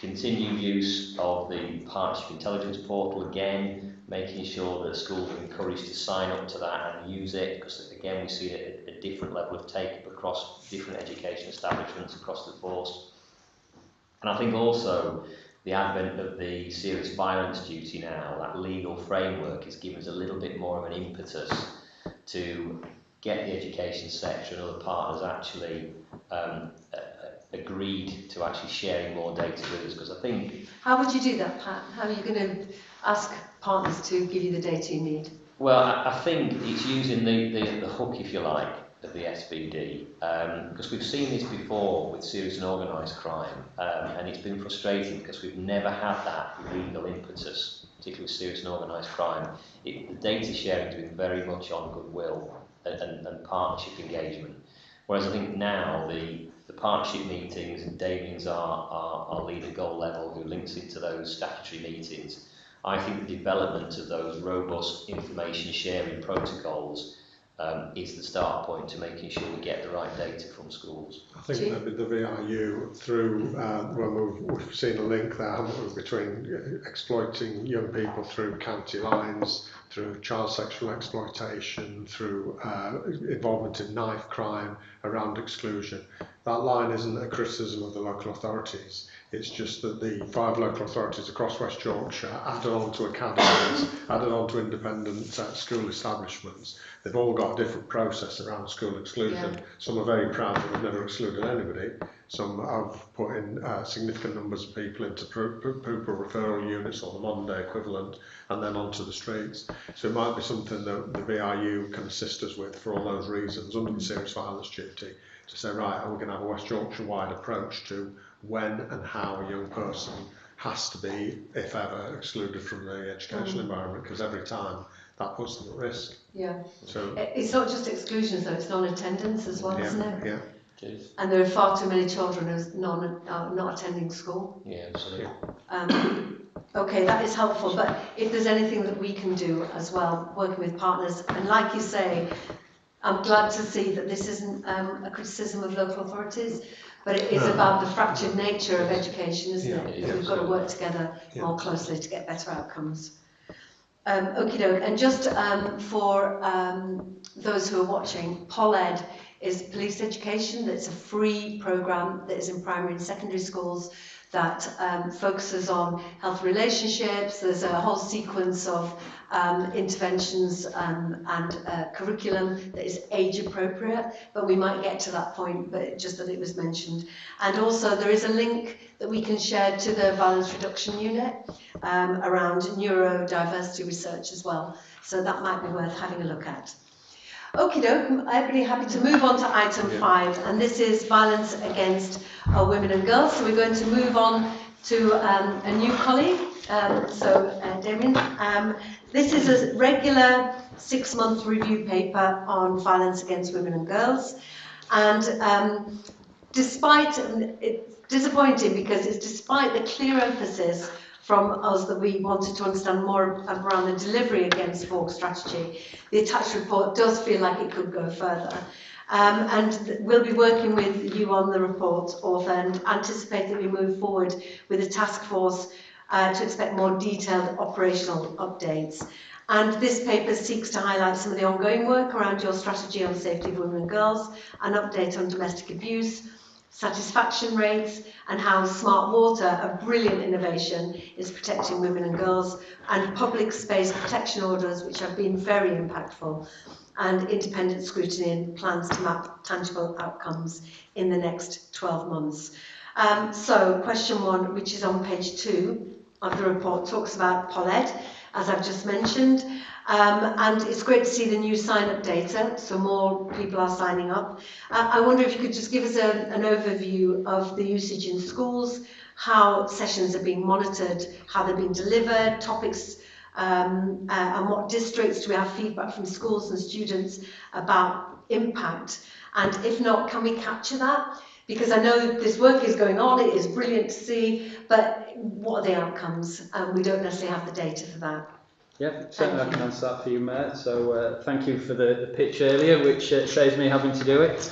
Continued use of the Partnership Intelligence Portal, again, making sure that schools are encouraged to sign up to that and use it, because again we see a different level of take-up across different education establishments across the force. And I think also the advent of the serious violence duty now, that legal framework, is giving us a little bit more of an impetus to get the education sector and other partners actually agreed to actually sharing more data with us, because I think... How would you do that, Pat? How are you going to ask partners to give you the data you need? Well, I think it's using the hook, if you like, of the SBD, because we've seen this before with serious and organised crime, and it's been frustrating because we've never had that legal impetus, particularly with serious and organised crime. The data sharing has been very much on goodwill and partnership engagement, whereas I think now the partnership meetings, and Damien's our lead at goal level who links into those statutory meetings. I think the development of those robust information sharing protocols is the start point to making sure we get the right data from schools. I think maybe the VRU through, when we've seen a link there, haven't we, between exploiting young people through county lines, through child sexual exploitation, through involvement in knife crime, around exclusion. That line isn't a criticism of the local authorities. It's just that the 5 local authorities across West Yorkshire, added on to academies, added on to independent school establishments, they've all got a different process around school exclusion. Yeah. Some are very proud that they've never excluded anybody. Some have put in significant numbers of people into pupil referral units, or the modern day equivalent, and then onto the streets. So it might be something that the VRU can assist us with for all those reasons under the serious violence duty, to say, right, are we going to have a West Yorkshire wide approach to when and how a young person has to be, if ever, excluded from the educational environment, because every time that puts them at risk. Yeah. So it's not just exclusions though, it's non-attendance as well, isn't it? Yeah. And there are far too many children who's not attending school. Yeah, absolutely. Okay, that is helpful, but if there's anything that we can do as well, working with partners, and like you say, I'm glad to see that this isn't a criticism of local authorities, but it is about the fractured nature of education, isn't it? That we've got to work together more closely to get better outcomes. Okie doke, and just for those who are watching, PolEd is police education. That's a free programme that is in primary and secondary schools that focuses on health relationships. There's a whole sequence of interventions and curriculum that is age appropriate, but we might get to that point, but just that it was mentioned. And also there is a link that we can share to the violence reduction unit around neurodiversity research as well. So that might be worth having a look at. Okie doke, everybody happy to move on to item 5, and this is violence against women and girls. So we're going to move on to a new colleague, Damien. This is a regular 6-month review paper on violence against women and girls, and despite, it's disappointing because it's despite the clear emphasis from us that we wanted to understand more around the delivery against VAUG strategy, the attached report does feel like it could go further. And we'll be working with you on the report, author, and anticipate that we move forward with a task force to expect more detailed operational updates. And this paper seeks to highlight some of the ongoing work around your strategy on safety of women and girls, an update on domestic abuse, satisfaction rates, and how smart water, a brilliant innovation, is protecting women and girls, and public space protection orders, which have been very impactful, and independent scrutiny and plans to map tangible outcomes in the next 12 months. So question 1, which is on page 2 of the report, talks about PolEd, as I've just mentioned. And it's great to see the new sign-up data, so more people are signing up. I wonder if you could just give us an overview of the usage in schools, how sessions are being monitored, how they're being delivered, topics, and what districts do we have feedback from schools and students about impact. And if not, can we capture that? Because I know this work is going on, it is brilliant to see, but what are the outcomes? We don't necessarily have the data for that. Yeah, certainly I can answer that for you, Matt. So thank you for the pitch earlier, which saves me having to do it.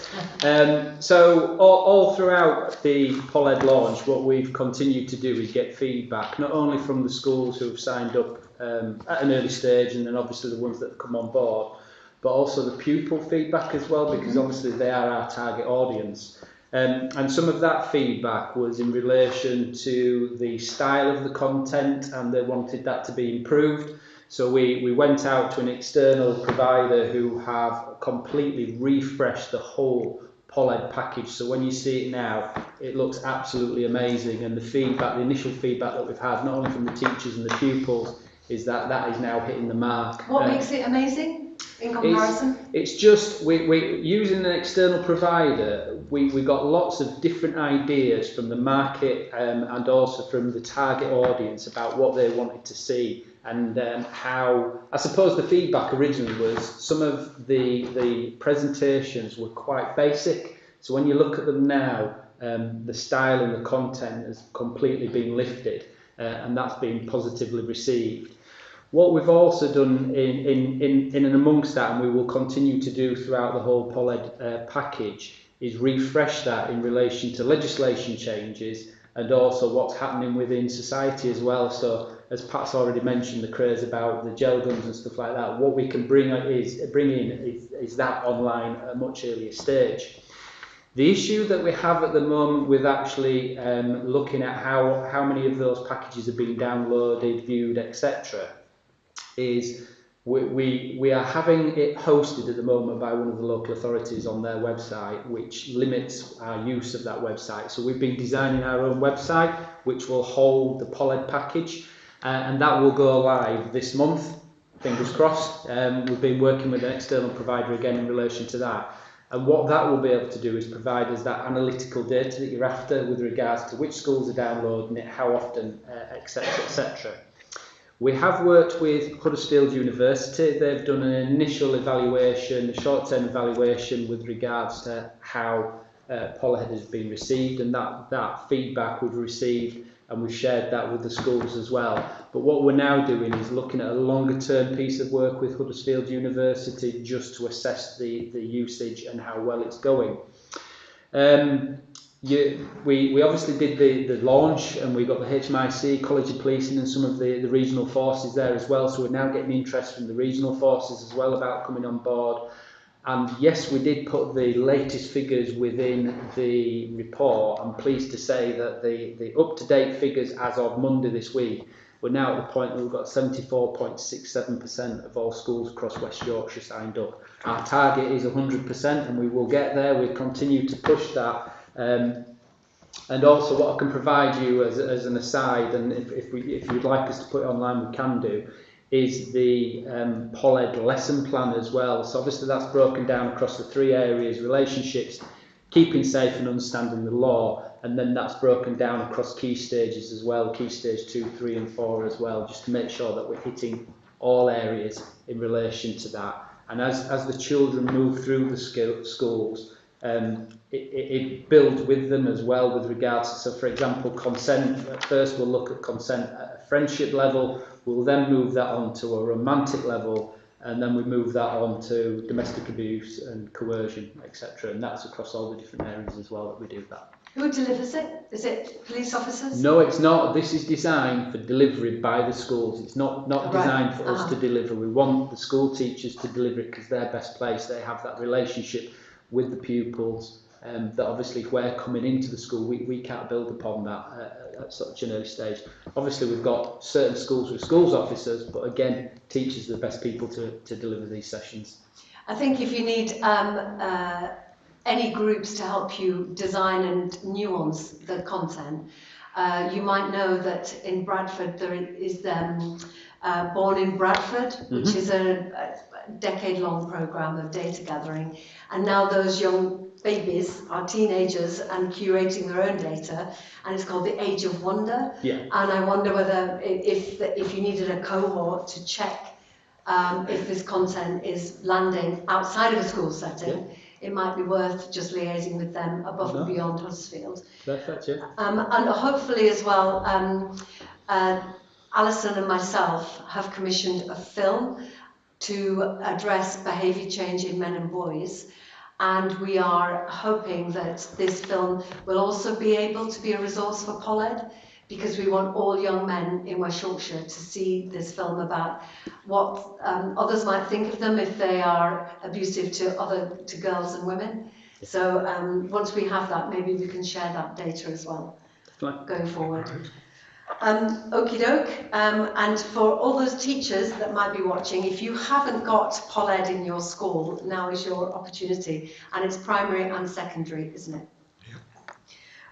So all throughout the PolEd launch, what we've continued to do is get feedback, not only from the schools who have signed up at an early stage, and then obviously the ones that have come on board, but also the pupil feedback as well, because obviously they are our target audience. And some of that feedback was in relation to the style of the content, and they wanted that to be improved. So we went out to an external provider who have completely refreshed the whole PolEd package. So when you see it now, it looks absolutely amazing. And the feedback, the initial feedback that we've had, not only from the teachers and the pupils, is that that is now hitting the mark. What makes it amazing in comparison? It's just, we using an external provider, we got lots of different ideas from the market and also from the target audience about what they wanted to see. And how, I suppose the feedback originally was some of the presentations were quite basic. So when you look at them now, the style and the content has completely been lifted, and that's been positively received. What we've also done in and amongst that, and we will continue to do throughout the whole POLED package, is refresh that in relation to legislation changes and also what's happening within society as well. So as Pat's already mentioned, the craze about the gel guns and stuff like that, what we can bring in is that online at a much earlier stage. The issue that we have at the moment with actually looking at how many of those packages are being downloaded, viewed, etc., is we are having it hosted at the moment by one of the local authorities on their website, which limits our use of that website. So we've been designing our own website, which will hold the POLED package, and that will go live this month, fingers crossed. We've been working with an external provider again in relation to that. And what that will be able to do is provide us that analytical data that you're after with regards to which schools are downloading it, how often, etc., etc. We have worked with Huddersfield University. They've done an initial evaluation, a short-term evaluation with regards to how POLED has been received, and that feedback we've received, and we've shared that with the schools as well. But what we're now doing is looking at a longer-term piece of work with Huddersfield University just to assess the usage and how well it's going. We obviously did the launch, and we got the HMIC, College of Policing, and some of the regional forces there as well. So we're now getting interest from the regional forces as well about coming on board. And yes, we did put the latest figures within the report. I'm pleased to say that the up-to-date figures as of Monday this week, we're now at the point that we've got 74.67% of all schools across West Yorkshire signed up. Our target is 100%, and we will get there. We'll continue to push that. And also what I can provide you as an aside, and if you'd like us to put it online, we can do, is the POLED lesson plan as well. So obviously that's broken down across the three areas: relationships, keeping safe and understanding the law, and then that's broken down across key stages as well, key stage 2, 3 and 4 as well, just to make sure that we're hitting all areas in relation to that. And as the children move through the schools, it builds with them as well with regards to, so for example, consent. At first we'll look at consent at a friendship level, we'll then move that on to a romantic level, and then we move that on to domestic abuse and coercion, etc. And that's across all the different areas as well that we do that. Who delivers it? Is it police officers? No, it's not. This is designed for delivery by the schools. It's not designed for us to deliver. We want the school teachers to deliver it because they're best placed. They have that relationship with the pupils. That obviously if we're coming into the school, we can't build upon that at such an early stage. Obviously we've got certain schools with schools officers, but again, teachers are the best people to deliver these sessions. I think if you need any groups to help you design and nuance the content, you might know that in Bradford there is Born in Bradford, which is a decade-long programme of data gathering, and now those young babies are teenagers and curating their own data, and it's called the Age of Wonder. Yeah. And I wonder whether if you needed a cohort to check if this content is landing outside of a school setting, it might be worth just liaising with them above and beyond Huddersfield. Perfect, yeah. And hopefully as well, Alison and myself have commissioned a film to address behaviour change in men and boys, and we are hoping that this film will also be able to be a resource for POLED, because we want all young men in West Yorkshire to see this film about what others might think of them if they are abusive to girls and women. So once we have that, maybe we can share that data as well going forward. Okie doke, and for all those teachers that might be watching, if you haven't got POLED in your school, now is your opportunity, and it's primary and secondary, isn't it?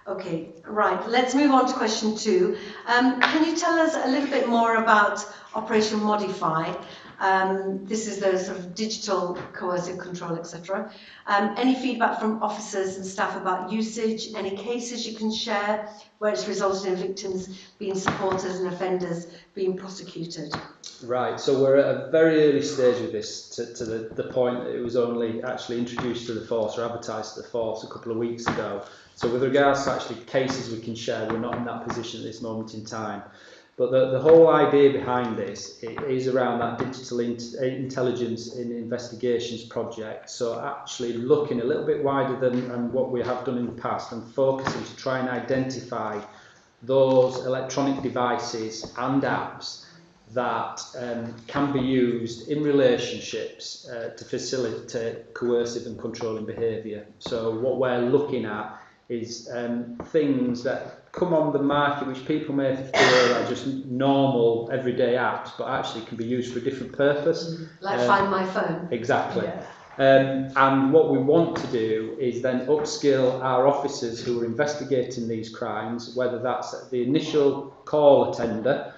Okay, right, let's move on to question 2. Can you tell us a little bit more about Operation Modify? This is the sort of digital coercive control, etc. Any feedback from officers and staff about usage? Any cases you can share where it's resulted in victims being supporters and offenders being prosecuted? Right, so we're at a very early stage with this, to the point that it was only actually introduced to the force or advertised to the force a couple of weeks ago. So with regards to actually cases we can share, we're not in that position at this moment in time. But the whole idea behind this is around that digital intelligence in investigations project. So actually looking a little bit wider than what we have done in the past and focusing to try and identify those electronic devices and apps that can be used in relationships to facilitate coercive and controlling behaviour. So what we're looking at is things that come on the market which people may feel are just normal everyday apps, but actually can be used for a different purpose. Like Find My Phone. Exactly. Yeah. And what we want to do is then upskill our officers who are investigating these crimes, whether that's the initial call attender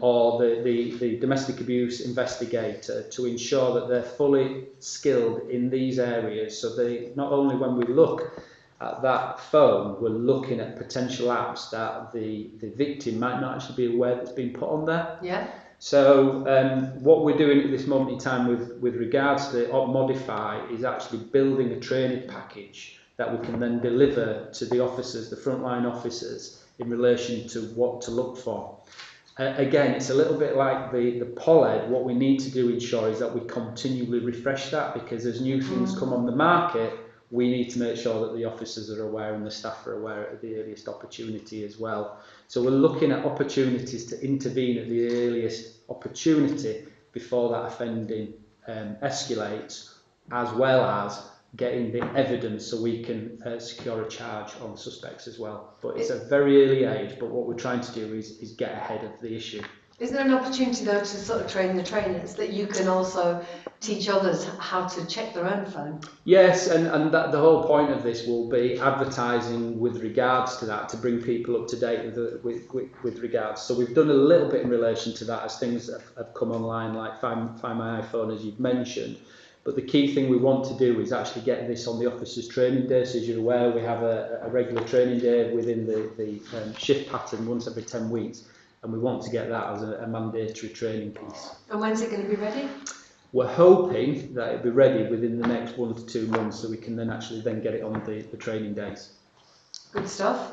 or the domestic abuse investigator, to ensure that they're fully skilled in these areas. So they not only, when we look at that phone, we're looking at potential apps that the victim might not actually be aware that's been put on there. Yeah. So what we're doing at this moment in time with regards to Modify is actually building a training package that we can then deliver to the officers, the frontline officers, in relation to what to look for. Again, it's a little bit like the POLED. What we need to do, ensure, is that we continually refresh that, because as new things come on the market, we need to make sure that the officers are aware and the staff are aware at the earliest opportunity as well. So we're looking at opportunities to intervene at the earliest opportunity before that offending escalates, as well as getting the evidence so we can secure a charge on suspects as well. But it's a very early age, but what we're trying to do is get ahead of the issue. Is there an opportunity though to sort of train the trainers, that you can also teach others how to check their own phone? Yes, and that the whole point of this will be advertising with regards to that, to bring people up to date with regards. So we've done a little bit in relation to that as things have come online, like Find My iPhone, as you've mentioned. But the key thing we want to do is actually get this on the officers' training day. So as you're aware, we have a regular training day within the shift pattern once every 10 weeks. And we want to get that as a mandatory training piece. And when's it going to be ready? We're hoping that it'll be ready within the next 1 to 2 months, so we can then actually get it on the training days. Good stuff.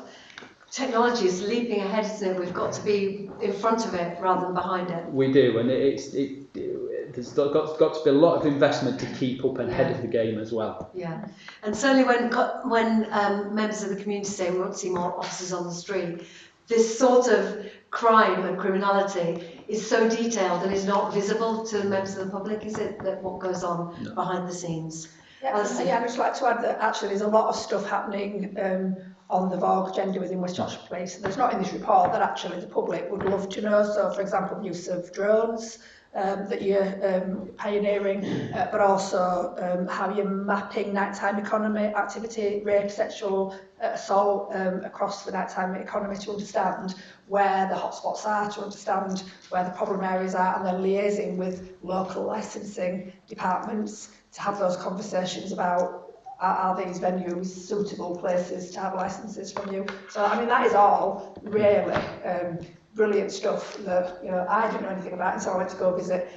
Technology is leaping ahead, isn't it? We've got to be in front of it rather than behind it. We do, and there's got to be a lot of investment to keep up and ahead of the game as well. Yeah, and certainly when members of the community say we want to see more officers on the street, this sort of crime and criminality is so detailed and is not visible to members of the public, is it, that what goes on behind the scenes? Yeah, I'd just like to add that actually there's a lot of stuff happening on the VOG agenda within West Yorkshire Police, and there's not in this report that actually the public would love to know. So, for example, use of drones that you're pioneering, but also how you're mapping nighttime economy activity, rape, sexual assault across the nighttime economy, to understand where the hotspots are, to understand where the problem areas are, and then liaising with local licensing departments to have those conversations about are these venues suitable places to have licences from you. So I mean, that is all really brilliant stuff that I didn't know anything about, and so I went to go visit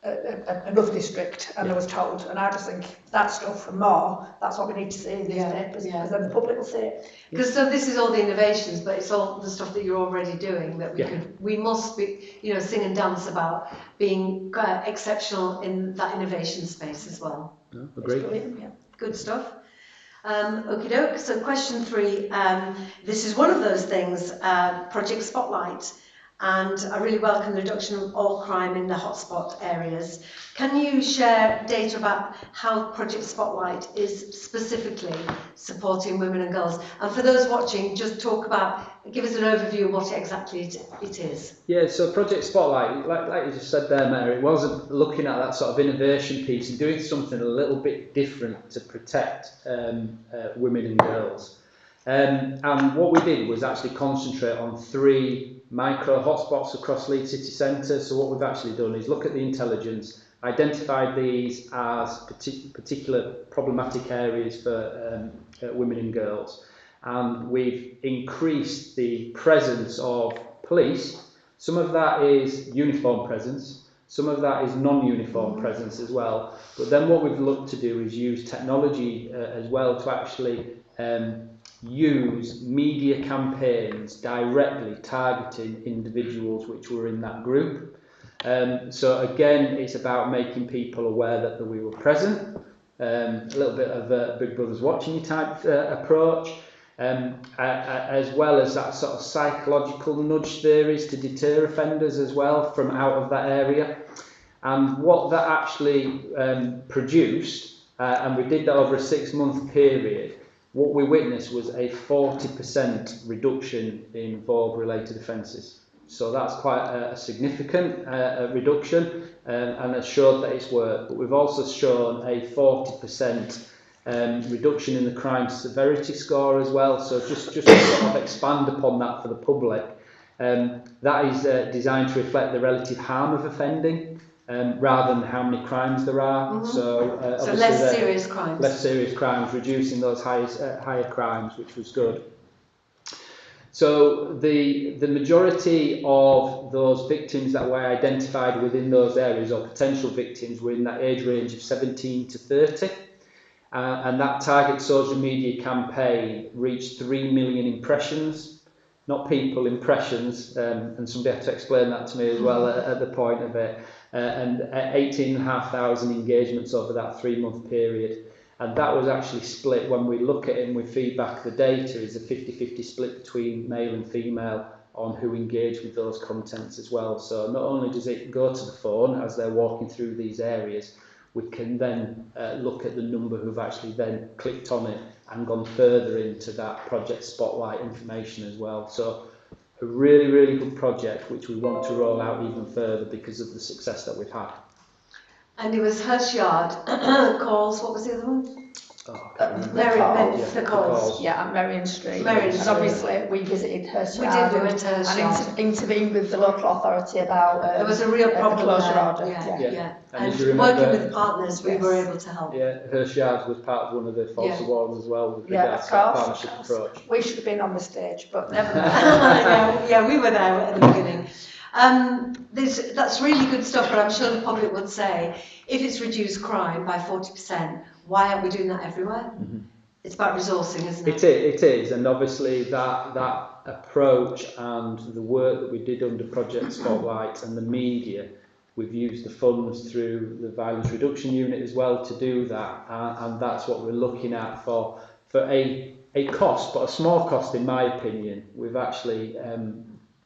another district, and I was told, and I just think that stuff and more, that's what we need to see in these papers, because then the public will see it. Because so this is all the innovations, but it's all the stuff that you're already doing that we must be, sing and dance about being exceptional in that innovation space as well. No, agreed. Yeah. Good stuff. Okie doke. So question 3, this is one of those things, Project Spotlight, and I really welcome the reduction of all crime in the hotspot areas. Can you share data about how Project Spotlight is specifically supporting women and girls? And for those watching, just give us an overview of what exactly it is. Yeah, so Project Spotlight, like you just said there, Mary, it wasn't looking at that sort of innovation piece and doing something a little bit different to protect women and girls. And what we did was actually concentrate on 3 micro hotspots across Leeds city centre. So what we've actually done is look at the intelligence, identified these as particular problematic areas for women and girls, and we've increased the presence of police. Some of that is uniform presence, some of that is non-uniform presence as well, but then what we've looked to do is use technology as well to actually use media campaigns directly targeting individuals which were in that group. So again, it's about making people aware that we were present, a little bit of a Big Brother's watching you type approach, as well as that sort of psychological nudge theories to deter offenders as well from out of that area. And what that actually produced, and we did that over a 6-month period, what we witnessed was a 40% reduction in VOB-related offences. So that's quite a significant reduction, and has showed that it's worked. But we've also shown a 40% reduction in the crime severity score as well. So just to sort of expand upon that for the public, that is designed to reflect the relative harm of offending, rather than how many crimes there are. Mm-hmm. So less serious crimes. Less serious crimes, reducing those higher crimes, which was good. So the majority of those victims that were identified within those areas, or potential victims, were in that age range of 17 to 30. And that target social media campaign reached 3 million impressions, not people, impressions, and somebody had to explain that to me as well at the point of it, and 18,500 engagements over that 3-month period. And that was actually split, when we look at it and we feedback the data, is a 50-50 split between male and female on who engage with those contents as well. So not only does it go to the phone as they're walking through these areas, we can then look at the number who've actually then clicked on it and gone further into that project spotlight information as well. So a really, really good project which we want to roll out even further because of the success that we've had. And it was Hersheyard, Calls, what was the other one? The Calls. Yeah, at Merrion Street. And obviously we visited Hersheyard. We went to Hersheyard. And intervened with the local authority about there was a real problem the closure there. order. Yeah. And working with partners, we were able to help. Yeah, Hersheyard was part of one of the false awards as well with regards to that partnership approach. We should have been on the stage, but never mind. yeah, we were there at the beginning. That's really good stuff, but I'm sure the public would say, if it's reduced crime by 40%, why aren't we doing that everywhere? Mm-hmm. It's about resourcing, isn't it? It is, and obviously that approach and the work that we did under Project Spotlight and the media, we've used the funds through the Violence Reduction Unit as well to do that, and that's what we're looking at for a cost, but a small cost in my opinion. We've actually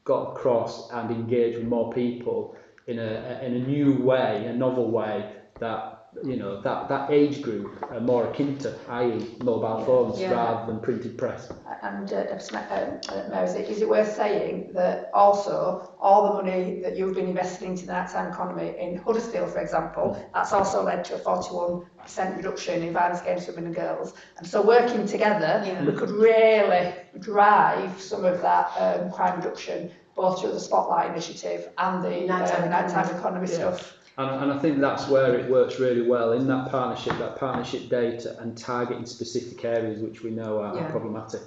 got across and engaged with more people in a new way, a novel way, that that age group are more akin to, i.e. mobile phones rather than printed press. And is it worth saying that also all the money that you've been investing into the nighttime economy in Huddersfield, for example, that's also led to a 41% reduction in violence against women and girls. And so working together, we could really drive some of that crime reduction, both through the Spotlight initiative and the nighttime economy stuff. And I think that's where it works really well, in that partnership data and targeting specific areas which we know are problematic.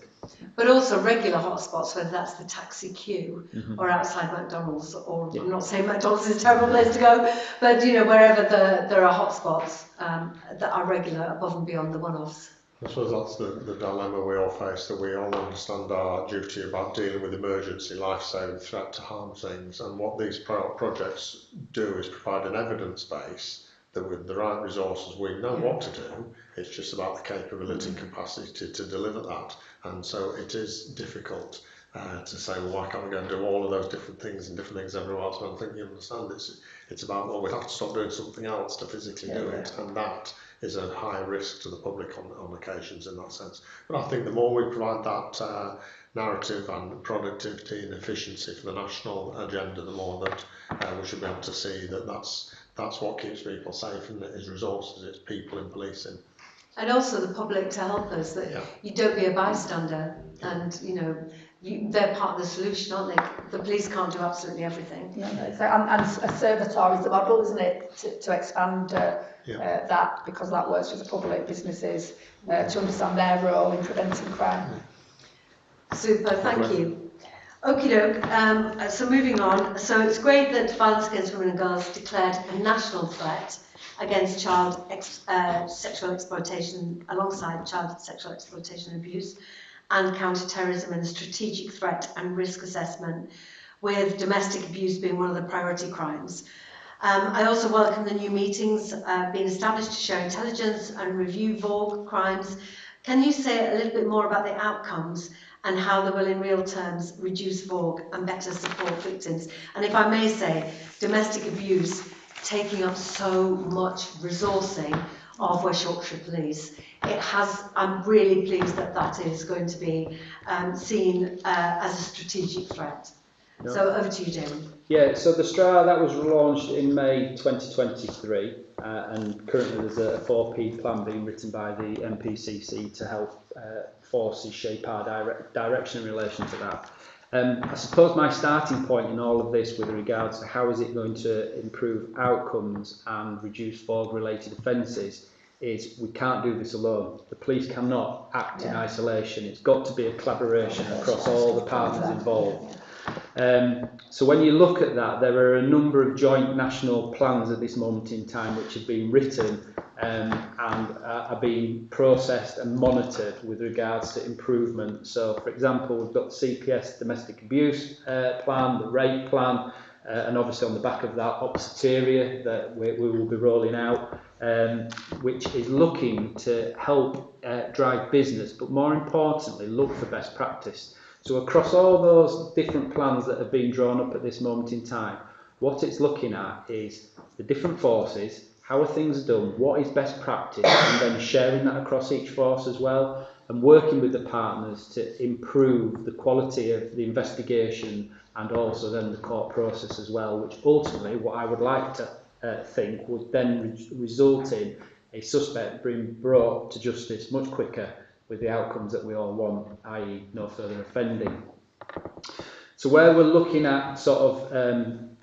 But also regular hotspots, whether that's the taxi queue or outside McDonald's, or I'm not saying McDonald's is a terrible place to go, but wherever there are hotspots that are regular above and beyond the one-offs. I suppose that's the dilemma we all face, that we all understand our duty about dealing with emergency, life-saving, threat to harm things, and what these projects do is provide an evidence base that with the right resources we know what to do. It's just about the capability and capacity to deliver that, and so it is difficult to say, well, why can't we go and do all of those different things everywhere else? But I think you understand it's about, well, we have to stop doing something else to physically do it, and that is a high risk to the public on occasions in that sense. But I think the more we provide that narrative and productivity and efficiency for the national agenda, the more that we should be able to see that that's what keeps people safe, and it is resources, it's people in policing. And also the public to help us, that you don't be a bystander, and they're part of the solution, aren't they? The police can't do absolutely everything. And a servitor is the model, isn't it, to expand that, because that works with the public businesses to understand their role in preventing crime. Super, thank you. Okie doke, so moving on. So it's great that violence against women and girls declared a national threat against child sexual exploitation, alongside child sexual exploitation and abuse. and counter-terrorism and strategic threat and risk assessment, with domestic abuse being one of the priority crimes. I also welcome the new meetings being established to share intelligence and review VOG crimes. Can you say a little bit more about the outcomes and how they will in real terms reduce VOG and better support victims? And if I may say, domestic abuse taking up so much resourcing of West Yorkshire Police. I'm really pleased that that is going to be seen as a strategic threat. No. So over to you, Damon. Yeah, so the STRA, that was launched in May 2023, and currently there's a 4P plan being written by the MPCC to help forces shape our direction in relation to that. I suppose my starting point in all of this with regards to how is it going to improve outcomes and reduce VOG-related offences is we can't do this alone. The police cannot act in isolation. It's got to be a collaboration across all the parties involved. So when you look at that, there are a number of joint national plans at this moment in time which have been written and are being processed and monitored with regards to improvement. So, for example, we've got the CPS domestic abuse plan, the rape plan, and obviously on the back of that, Oxiteria that we will be rolling out, which is looking to help drive business, but more importantly, look for best practice. So across all those different plans that have been drawn up at this moment in time, what it's looking at is the different forces, how are things done, what is best practice, and then sharing that across each force as well, and working with the partners to improve the quality of the investigation and also then the court process as well, which ultimately what I would like to think would then result in a suspect being brought to justice much quicker with the outcomes that we all want, i.e. no further offending. So where we're looking at sort of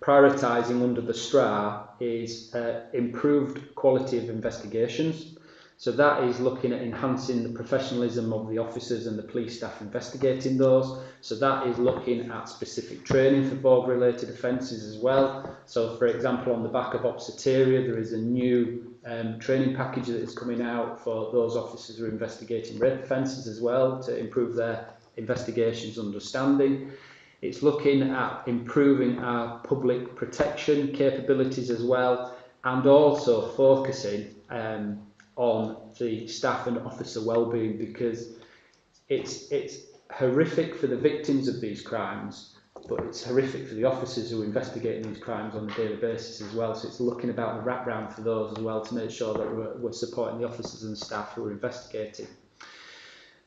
prioritising under the STRA is improved quality of investigations. So that is looking at enhancing the professionalism of the officers and the police staff investigating those. So that is looking at specific training for VOG-related offences as well. So for example, on the back of Oxiteria, there is a new training package that is coming out for those officers who are investigating rape offences as well to improve their investigations understanding. It's looking at improving our public protection capabilities as well, and also focusing on the staff and officer wellbeing, because it's horrific for the victims of these crimes, but it's horrific for the officers who are investigating these crimes on a daily basis as well. So it's looking about the wraparound for those as well to make sure that we're supporting the officers and staff who are investigating.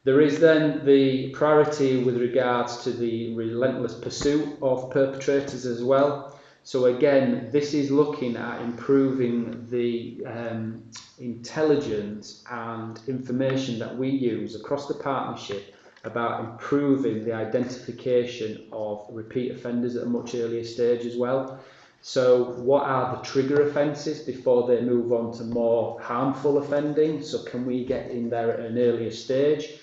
There is then the priority with regards to the relentless pursuit of perpetrators as well. So again, this is looking at improving the intelligence and information that we use across the partnership about improving the identification of repeat offenders at a much earlier stage as well. So what are the trigger offences before they move on to more harmful offending? So can we get in there at an earlier stage?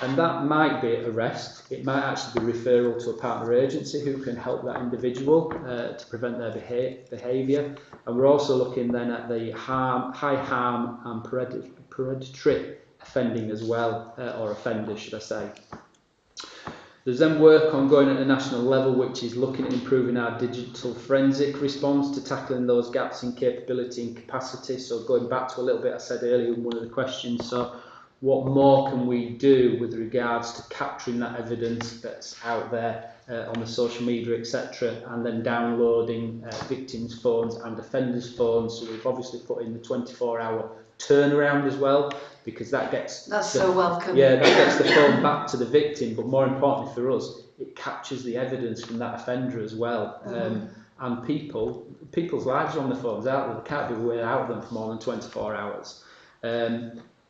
And that might be arrest. It might actually be referral to a partner agency who can help that individual to prevent their behaviour. And we're also looking then at the high harm and predatory offending as well, or offenders should I say. There's then work ongoing at a national level which is looking at improving our digital forensic response to tackling those gaps in capability and capacity. So going back to a little bit I said earlier in one of the questions, so what more can we do with regards to capturing that evidence that's out there on the social media, etc., and then downloading victims' phones and offenders' phones. So we've obviously put in the 24-hour turnaround as well, because that gets so welcome. Yeah, that gets the phone back to the victim, but more importantly for us, it captures the evidence from that offender as well. And people's lives are on the phones, aren't they? They can't be without them for more than 24 hours.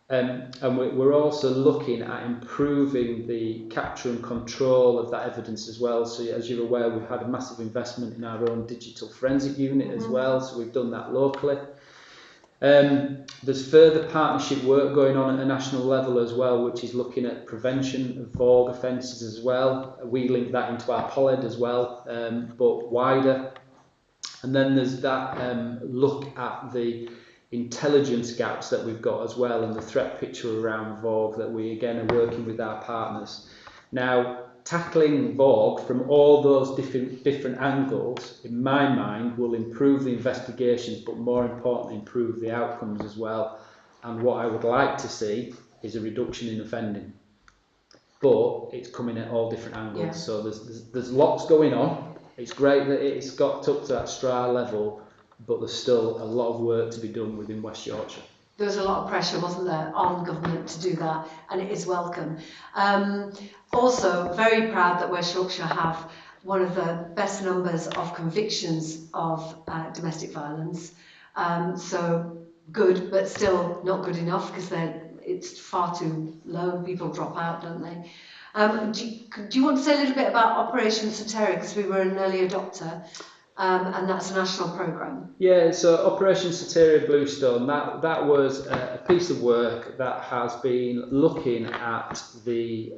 And we're also looking at improving the capture and control of that evidence as well. So as you're aware, we've had a massive investment in our own digital forensic unit as well, so we've done that locally. There's further partnership work going on at a national level as well, which is looking at prevention of VOG offences as well. We link that into our POLED as well, but wider. And then there's that look at the intelligence gaps that we've got as well, and the threat picture around VOG that we again are working with our partners. Now, tackling VOG from all those different angles, in my mind, will improve the investigations, but more importantly, improve the outcomes as well. And what I would like to see is a reduction in offending. But it's coming at all different angles. Yeah. So there's lots going on. It's great that it's got up to that STRA level, but there's still a lot of work to be done within West Yorkshire. There was a lot of pressure, wasn't there, on government to do that, and it is welcome. Also, very proud that West Yorkshire have one of the best numbers of convictions of domestic violence. So good, but still not good enough, because it's far too low. People drop out, don't they? Do you want to say a little bit about Operation Soteria, because we were an early adopter? And that's a national programme. Yeah, so Operation Soteria Bluestone, that was a piece of work that has been looking at the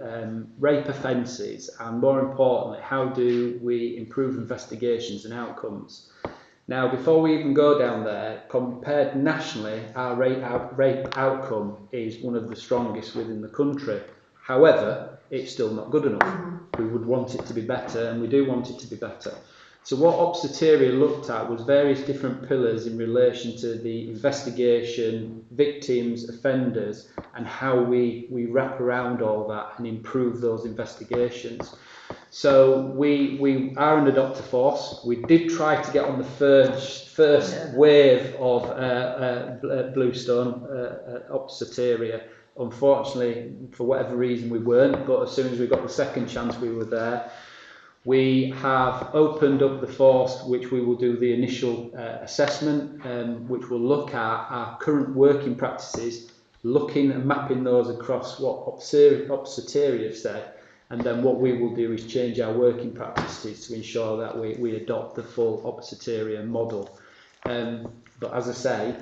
rape offences, and more importantly, how do we improve investigations and outcomes. Now, before we even go down there, compared nationally, our rape outcome is one of the strongest within the country. However, it's still not good enough. Mm-hmm. We would want it to be better, and we do want it to be better. So what Soteria looked at was various different pillars in relation to the investigation, victims, offenders, and how we wrap around all that and improve those investigations. So we are an adopter force. We did try to get on the first wave of Bluestone, Soteria. Unfortunately, for whatever reason, we weren't, but as soon as we got the second chance, we were there. We have opened up the force, which we will do the initial assessment, which will look at our current working practices, looking and mapping those across what Soteria have said, and then what we will do is change our working practices to ensure that we adopt the full Soteria model. But as I say,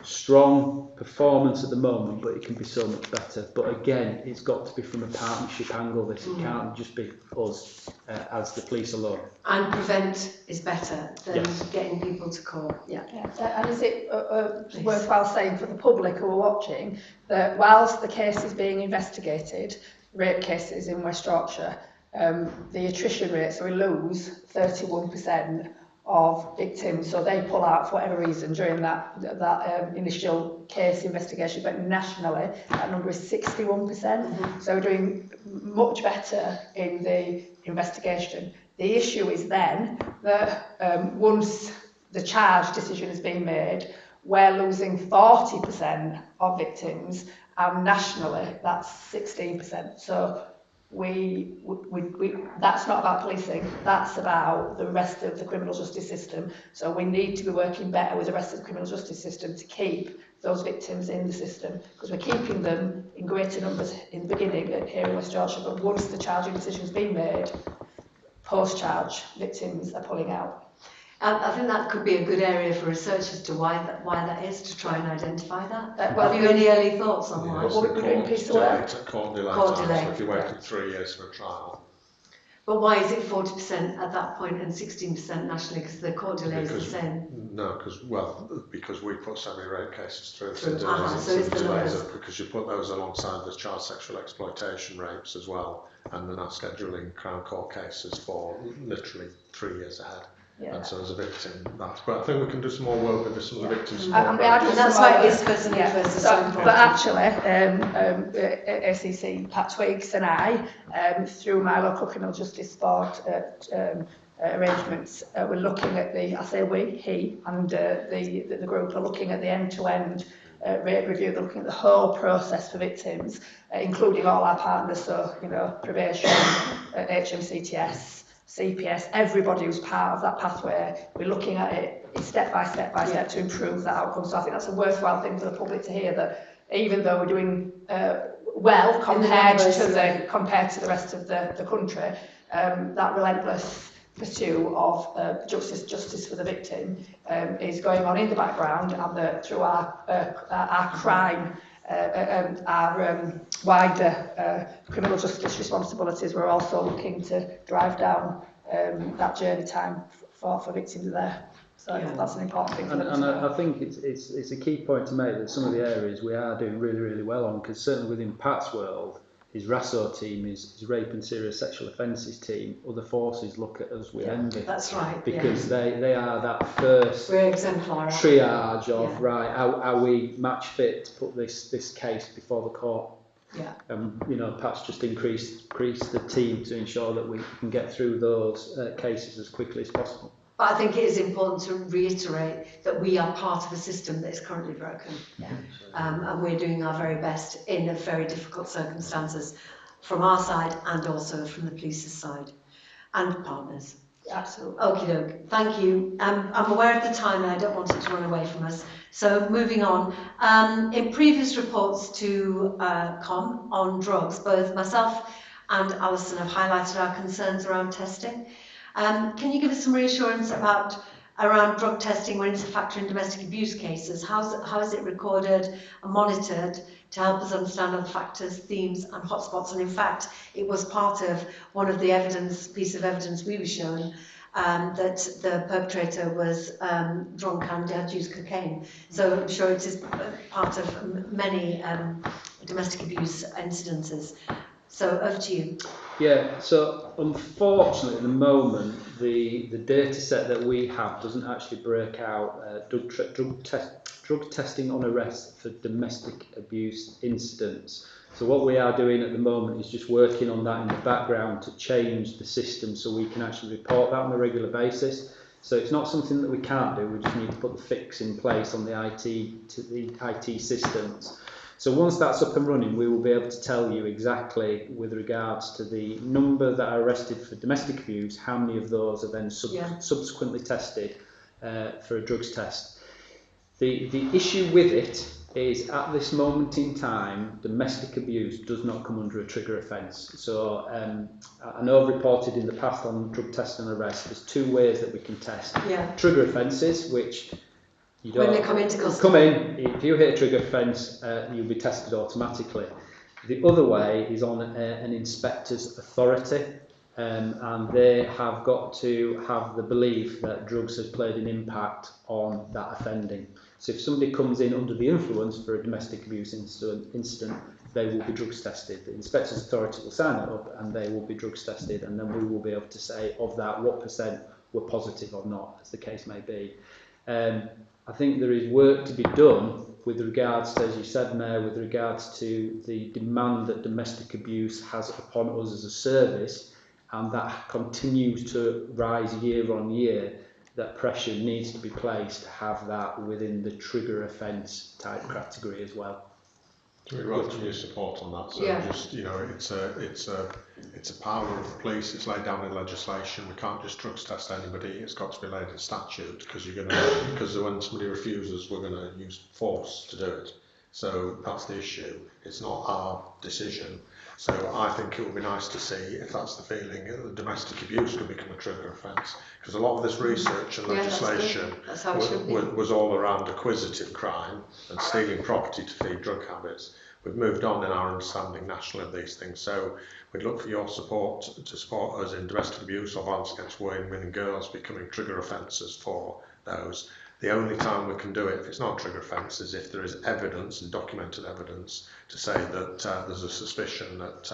strong performance at the moment, but it can be so much better. But again, it's got to be from a partnership angle. This it can't just be us as the police alone. And prevent is better than getting people to court. Yeah. And is it worthwhile saying for the public who are watching that whilst the case is being investigated, rape cases in West Yorkshire, the attrition rate, so we lose 31% of victims, so they pull out for whatever reason during that initial case investigation, but nationally that number is 61%. Mm-hmm. So we're doing much better in the investigation. The issue is then that once the charge decision has been made, we're losing 40% of victims, and nationally that's 16%. So we that's not about policing, that's about the rest of the criminal justice system. So we need to be working better with the rest of the criminal justice system to keep those victims in the system, because we're keeping them in greater numbers in the beginning here in West Yorkshire, but once the charging decision's been made, post-charge victims are pulling out. I think that could be a good area for research as to why that is, to try and identify that. Have you any early thoughts on why? Court delay. So if you waited 3 years for a trial. But why is it 40% at that point and 16% nationally? Because the court delay is the same. No, because we put so many rape cases through. So it's the numbers. Because you put those alongside the child sexual exploitation rapes as well, and they're now scheduling Crown Court cases for literally 3 years ahead. Yeah. And so as a victim, but I think we can do some more work with some of the victims. And that's why it is first and first. But actually, ACC, Pat Twiggs and I, through my local criminal justice board arrangements, we're looking at he and the group are looking at the end-to-end rape review. They're looking at the whole process for victims, including all our partners, so probation, HMCTS, CPS, everybody who's part of that pathway. We're looking at it step by step to improve that outcome. So I think that's a worthwhile thing for the public to hear, that even though we're doing well compared to the rest of the country, that relentless pursuit of justice for the victim is going on in the background, and through our crime and our wider criminal justice responsibilities, we're also looking to drive down that journey time for victims there. So that's an important thing for them to And know. I think it's a key point to make that some of the areas we are doing really, really well on, because certainly within Pat's world, his RASO team, his rape and serious sexual offences team, other forces look at us with envy. That's right. Because they are that first We're exemplar triage of right, are we match fit to put this case before the court? Yeah. You know, Pat's just increased the team to ensure that we can get through those cases as quickly as possible. But I think it is important to reiterate that we are part of a system that is currently broken. Yeah. And we're doing our very best in very difficult circumstances from our side and also from the police's side and partners. Absolutely. Okie doke, thank you. I'm aware of the time and I don't want it to run away from us. So moving on, in previous reports to COM on drugs, both myself and Alison have highlighted our concerns around testing. Can you give us some reassurance around drug testing when it's a factor in domestic abuse cases? How is it recorded and monitored to help us understand other factors, themes and hotspots? And in fact, it was part of one of the piece of evidence we were shown that the perpetrator was drunk and had used cocaine. So I'm sure it is part of many domestic abuse incidences. So over to you. Yeah, so unfortunately at the moment the data set that we have doesn't actually break out drug testing on arrest for domestic abuse incidents. So what we are doing at the moment is just working on that in the background to change the system so we can actually report that on a regular basis. So it's not something that we can't do, we just need to put the fix in place on the IT systems. So once that's up and running, we will be able to tell you exactly with regards to the number that are arrested for domestic abuse, how many of those are then subsequently tested for a drugs test. The issue with it is at this moment in time, domestic abuse does not come under a trigger offence. So I know I've reported in the past on drug test and arrest, there's two ways that we can test. Yeah. Trigger offences, which you don't, when they come into custody. Come in, if you hit a trigger offence, you'll be tested automatically. The other way is on an inspector's authority, and they have got to have the belief that drugs has played an impact on that offending. So if somebody comes in under the influence for a domestic abuse incident, they will be drugs tested. The inspector's authority will sign it up and they will be drugs tested, and then we will be able to say of that what percent were positive or not, as the case may be. I think there is work to be done with regards to, as you said, Mayor, with regards to the demand that domestic abuse has upon us as a service, and that continues to rise year on year. That pressure needs to be placed to have that within the trigger offence type category as well. We welcome your support on that. So just, you know, it's a power of the police. It's laid down in legislation. We can't just drugs test anybody. It's got to be laid in statute because when somebody refuses, we're going to use force to do it. So that's the issue. It's not our decision. So I think it would be nice to see, if that's the feeling, that domestic abuse could become a trigger offence. Because a lot of this research and legislation was all around acquisitive crime and stealing property to feed drug habits. We've moved on in our understanding nationally of these things. So we'd look for your support to support us in domestic abuse or violence against women and girls becoming trigger offences for those. The only time we can do it, if it's not a trigger offence, is if there is evidence and documented evidence to say that there's a suspicion that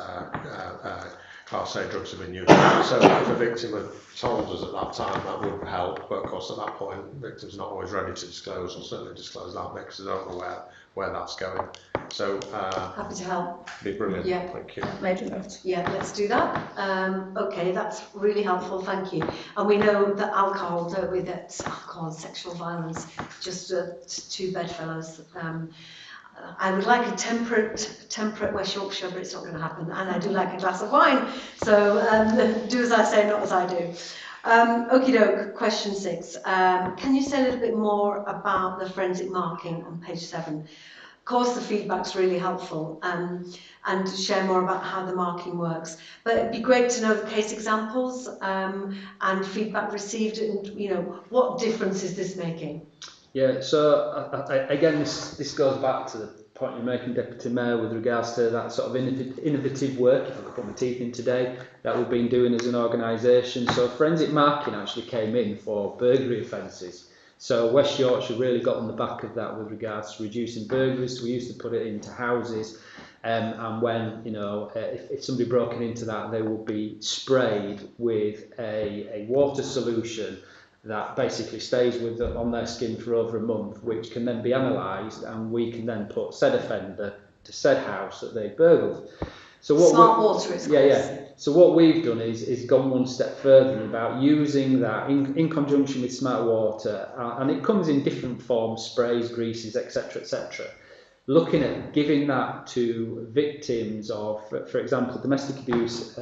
Class A drugs have been used. So if a victim had told us at that time, that would help. But of course, at that point, victims are not always ready to disclose, or certainly disclose that because they don't know where that's going. So happy to help. Be brilliant. Yeah. Thank you. Major note. Yeah, let's do that. Okay, that's really helpful. Thank you. And we know that alcohol, don't we? That alcohol and sexual violence, just two bedfellows. I would like a temperate West Yorkshire, but it's not going to happen. And I do like a glass of wine. So do as I say, not as I do. Okie doke, question 6. Can you say a little bit more about the forensic marking on page 7? Of course, the feedback's really helpful and to share more about how the marking works. But it'd be great to know the case examples and feedback received and, you know, what difference is this making? Yeah, so again, this goes back to the point you're making, Deputy Mayor, with regards to that sort of innovative work, if I could put my teeth in today, that we've been doing as an organisation. So forensic marking actually came in for burglary offences. So West Yorkshire really got on the back of that with regards to reducing burglaries. We used to put it into houses, and when, you know, if somebody broke into that, they would be sprayed with a water solution that basically stays on their skin for over a month, which can then be analysed, and we can then put said offender to said house that they burgled. So what smart water, it's called. Yeah. So what we've done is gone one step further about using that in conjunction with smart water, and it comes in different forms: sprays, greases, etc., etc. Looking at giving that to victims of, for example, domestic abuse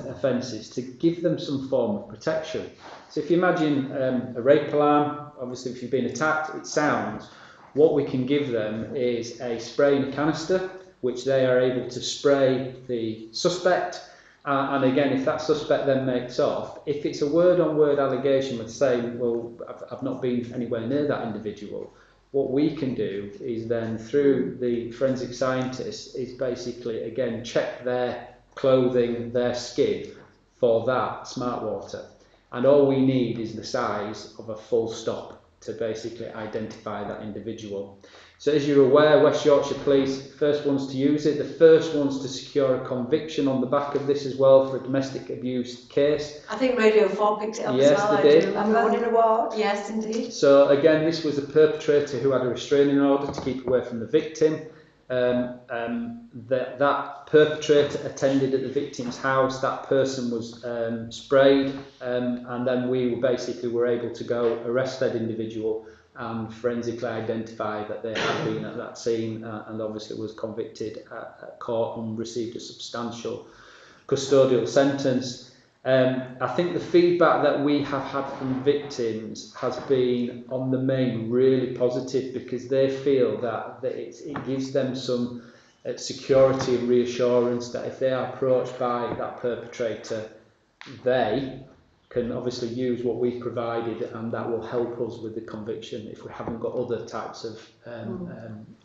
offences, to give them some form of protection. So if you imagine a rape alarm, obviously if you've been attacked, it sounds. What we can give them is a spray in a canister, which they are able to spray the suspect. And again, if that suspect then makes off, if it's a word-on-word allegation with saying, well, I've not been anywhere near that individual, what we can do is then, through the forensic scientists, is basically, again, check their clothing, their skin for that smart water. And all we need is the size of a full stop to basically identify that individual. So as you're aware, West Yorkshire Police, first ones to use it, the first ones to secure a conviction on the back of this as well for a domestic abuse case. I think Radio 4 picked it up Yes, as well. they did. I do And we won an award. Yes, indeed. So again, this was a perpetrator who had a restraining order to keep away from the victim. That perpetrator attended at the victim's house. That person was sprayed, and then we were able to go arrest that individual and forensically identify that they had been at that scene, and obviously was convicted at court and received a substantial custodial sentence. I think the feedback that we have had from victims has been, on the main, really positive, because they feel that it gives them some security and reassurance that if they are approached by that perpetrator, they can obviously use what we've provided, and that will help us with the conviction if we haven't got other types of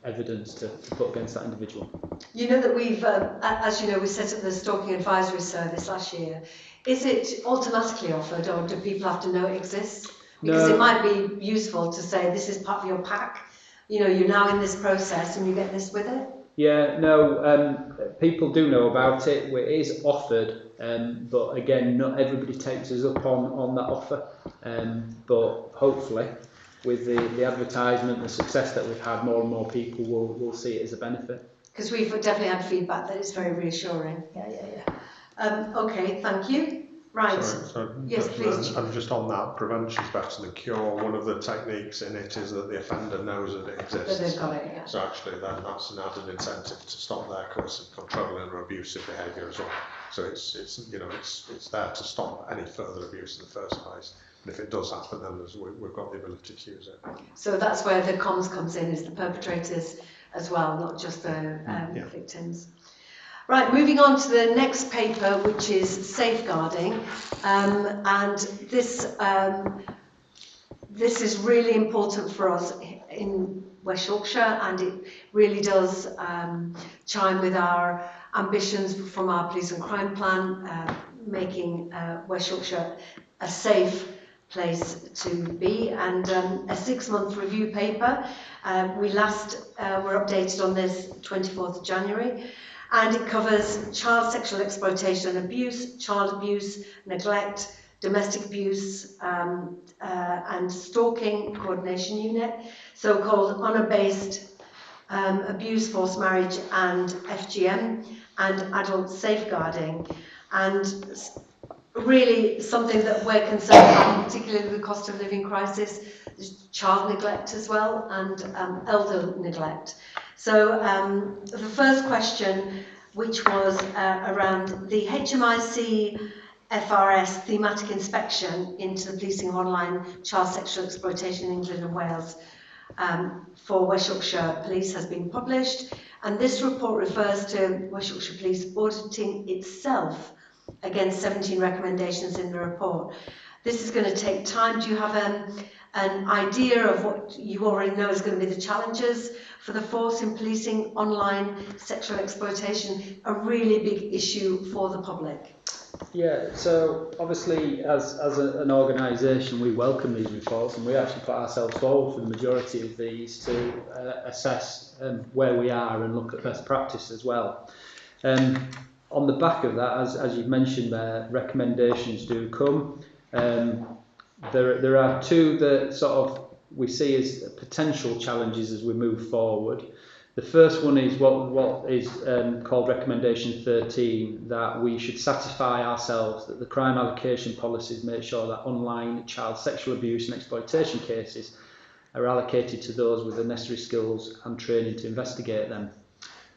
evidence to put against that individual. You know that we've, as you know, we set up the Stalking Advisory Service last year. Is it automatically offered, or do people have to know it exists? Because it might be useful to say this is part of your pack. You know, you're now in this process and you get this with it. Yeah, no, people do know about it. It is offered, but again, not everybody takes us up on that offer. But hopefully, with the advertisement, the success that we've had, more and more people will see it as a benefit. Because we've definitely had feedback that it's very reassuring. Yeah. Okay, thank you. Right. So yes, please. And just on that, prevention is better than cure. One of the techniques in it is that the offender knows that it exists. That they've got it, yeah. So actually, then that's an added incentive to stop their course of controlling or abusive behaviour as well. So it's there to stop any further abuse in the first place. And if it does happen, then we've got the ability to use it. So that's where the comms comes in, is the perpetrators as well, not just the victims. Right, moving on to the next paper, which is safeguarding, and this is really important for us in West Yorkshire, and it really does chime with our ambitions from our police and crime plan, making West Yorkshire a safe place to be, and a 6-month review paper. We last were updated on this 24th of January. And it covers child sexual exploitation and abuse, child abuse, neglect, domestic abuse, and stalking coordination unit, so-called honour-based abuse, forced marriage, and FGM, and adult safeguarding. And really something that we're concerned about, particularly the cost of living crisis, child neglect as well, and elder neglect. So the first question, which was around the HMIC FRS thematic inspection into the policing of online child sexual exploitation in England and Wales for West Yorkshire Police has been published, and this report refers to West Yorkshire Police auditing itself against 17 recommendations in the report. This is going to take time. Do you have an idea of what you already know is going to be the challenges for the force in policing online sexual exploitation, a really big issue for the public? Yeah, so obviously as an organisation we welcome these reports, and we actually put ourselves forward for the majority of these to assess where we are and look at best practice as well. On the back of that, as you've mentioned there, recommendations do come. There are two that sort of we see as potential challenges as we move forward. The first one is what is called Recommendation 13, that we should satisfy ourselves that the crime allocation policies make sure that online child sexual abuse and exploitation cases are allocated to those with the necessary skills and training to investigate them.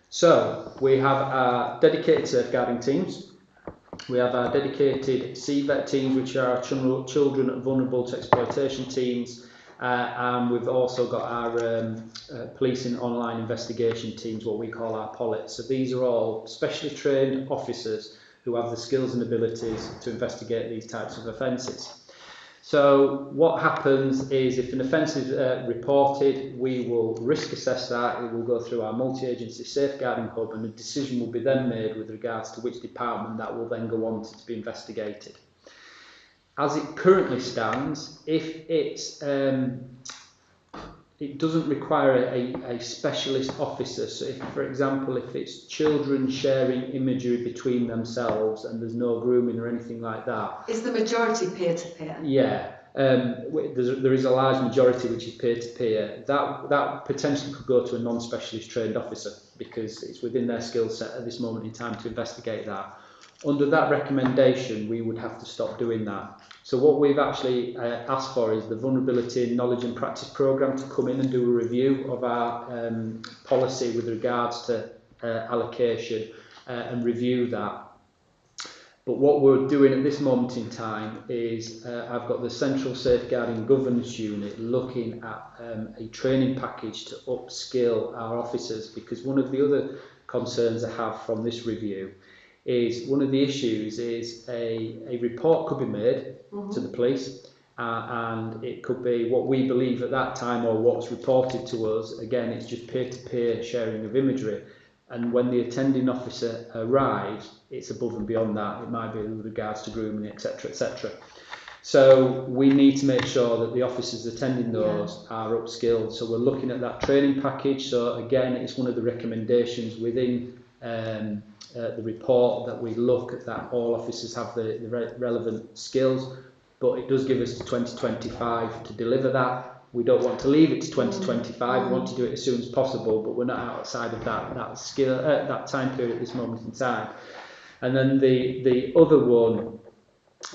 So we have our dedicated safeguarding teams, we have our dedicated CVET teams, which are our children vulnerable to exploitation teams, and we've also got our policing online investigation teams, what we call our POLITs. So these are all specially trained officers who have the skills and abilities to investigate these types of offences. So what happens is if an offence is reported, we will risk assess that, it will go through our multi-agency safeguarding hub, and a decision will be then made with regards to which department that will then go on to be investigated. As it currently stands, if it's it doesn't require a specialist officer. So if, for example, if it's children sharing imagery between themselves and there's no grooming or anything like that. Is the majority peer-to-peer? Yeah. There is a large majority which is peer-to-peer. That potentially could go to a non-specialist trained officer because it's within their skill set at this moment in time to investigate that. Under that recommendation, we would have to stop doing that. So what we've actually asked for is the Vulnerability Knowledge and Practice Programme to come in and do a review of our policy with regards to allocation and review that. But what we're doing at this moment in time is I've got the Central Safeguarding Governance Unit looking at a training package to upskill our officers, because one of the other concerns I have from this review is one of the issues is a report could be made to the police and it could be what we believe at that time or what's reported to us. Again, it's just peer-to-peer sharing of imagery, and when the attending officer arrives, it's above and beyond that. It might be with regards to grooming, etc, etc. So we need to make sure that the officers attending those are upskilled. So we're looking at that training package. So again, it's one of the recommendations within the report that we look at that all officers have the relevant skills, but it does give us to 2025 to deliver that. We don't want to leave it to 2025. We want to do it as soon as possible, but we're not outside of that time period at this moment in time. And then the other one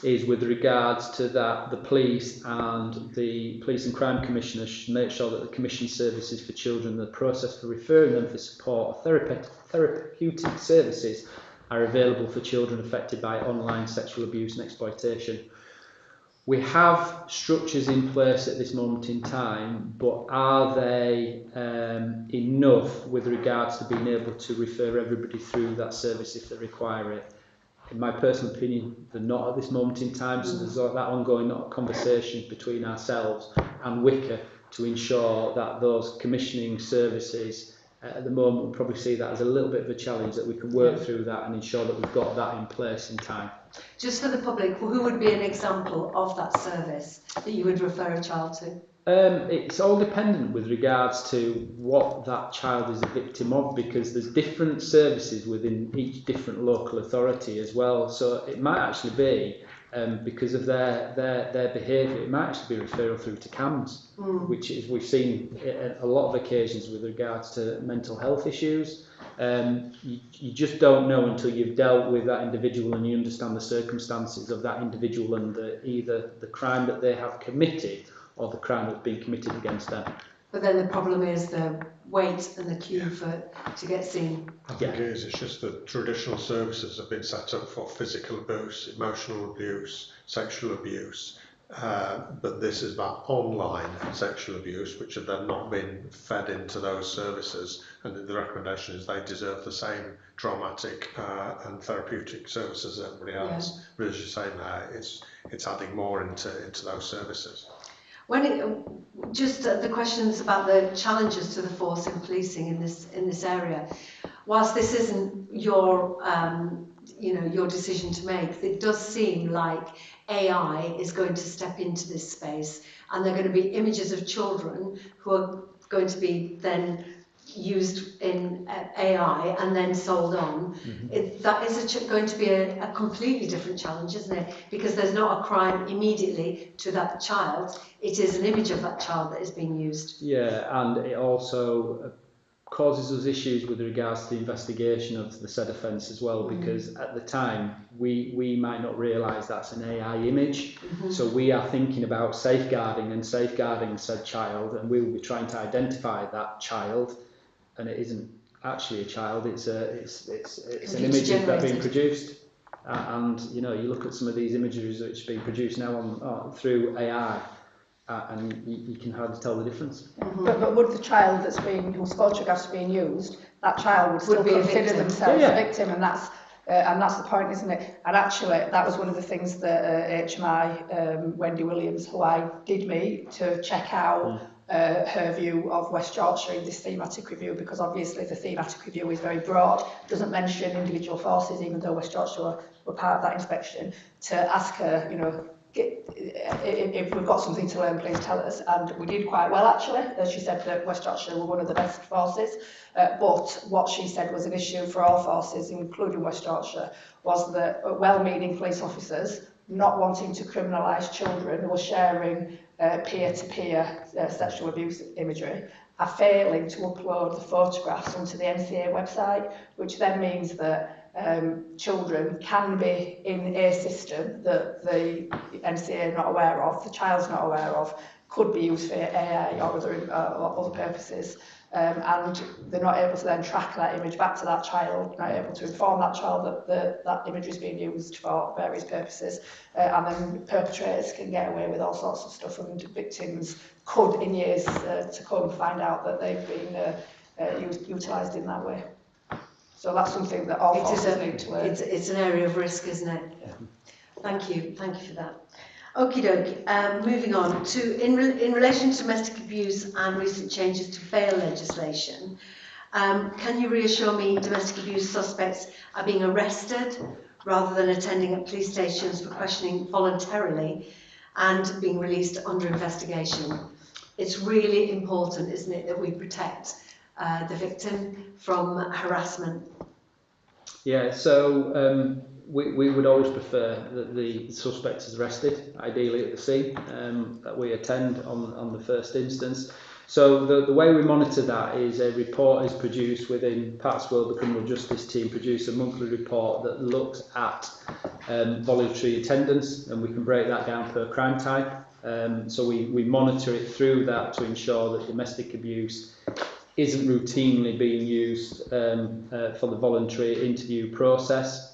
is with regards to that the police and the Police and Crime Commissioner should make sure that the commission services for children, the process for referring them for support or therapeutic services are available for children affected by online sexual abuse and exploitation. We have structures in place at this moment in time, but are they enough with regards to being able to refer everybody through that service if they require it? In my personal opinion, they're not at this moment in time, so there's that ongoing conversation between ourselves and WICA to ensure that those commissioning services, at the moment, we'll probably see that as a little bit of a challenge, that we can work through that and ensure that we've got that in place in time. Just for the public, who would be an example of that service that you would refer a child to? It's all dependent with regards to what that child is a victim of, because there's different services within each different local authority as well. So it might actually be, because of their behaviour, it might actually be referral through to CAMS, which is we've seen a lot of occasions with regards to mental health issues. You just don't know until you've dealt with that individual and you understand the circumstances of that individual and either the crime that they have committed or the crime that's been committed against them. But then the problem is the wait and the queue to get seen. I think it is. It's just that traditional services have been set up for physical abuse, emotional abuse, sexual abuse, but this is about online sexual abuse, which have then not been fed into those services. And the recommendation is they deserve the same traumatic and therapeutic services as everybody else. But as you're saying there, it's adding more into those services. Just the questions about the challenges to the force in policing in this area. Whilst this isn't your your decision to make. It does seem like AI is going to step into this space, and there are going to be images of children who are going to be then used in AI and then sold on. That is going to be a completely different challenge, isn't it? Because there's not a crime immediately to that child. It is an image of that child that is being used. Yeah, and it also causes us issues with regards to the investigation of the said offence as well, because at the time we might not realise that's an AI image, so we are thinking about safeguarding said child, and we will be trying to identify that child, and it isn't actually a child, it's an image that's being produced, and you look at some of these images which are being produced now through AI. And you can hardly tell the difference. But would the child whose photographs are being used, that child would still consider themselves a victim, and that's the point, isn't it? And actually, that was one of the things that HMI, Wendy Williams, who I did meet to check out her view of West Yorkshire in this thematic review, because obviously the thematic review is very broad, doesn't mention individual forces, even though West Yorkshire were part of that inspection, to ask her, if we've got something to learn, please tell us. And we did quite well, actually. She said that West Yorkshire were one of the best forces, but what she said was an issue for all forces, including West Yorkshire, was that well-meaning police officers not wanting to criminalise children who are sharing peer-to-peer sexual abuse imagery are failing to upload the photographs onto the NCA website, which then means that children can be in a system that the NCA are not aware of, the child's not aware of, could be used for AI or other purposes, and they're not able to then track that image back to that child, not able to inform that child that that image is being used for various purposes, and then perpetrators can get away with all sorts of stuff, and victims could, in years to come, find out that they've been utilised in that way. So that's something that all forces need to learn. It's an area of risk, isn't it? Yeah. Thank you for that. Okie dokie, moving on to, in relation to domestic abuse and recent changes to bail legislation, can you reassure me domestic abuse suspects are being arrested rather than attending at police stations for questioning voluntarily and being released under investigation? It's really important, isn't it, that we protect the victim from harassment? Yeah, so we would always prefer that the suspect is arrested, ideally at the scene, that we attend on the first instance. So the way we monitor that is a report is produced within Patsworld, the criminal justice team produce a monthly report that looks at voluntary attendance, and we can break that down per crime type. So we monitor it through that to ensure that domestic abuse isn't routinely being used for the voluntary interview process.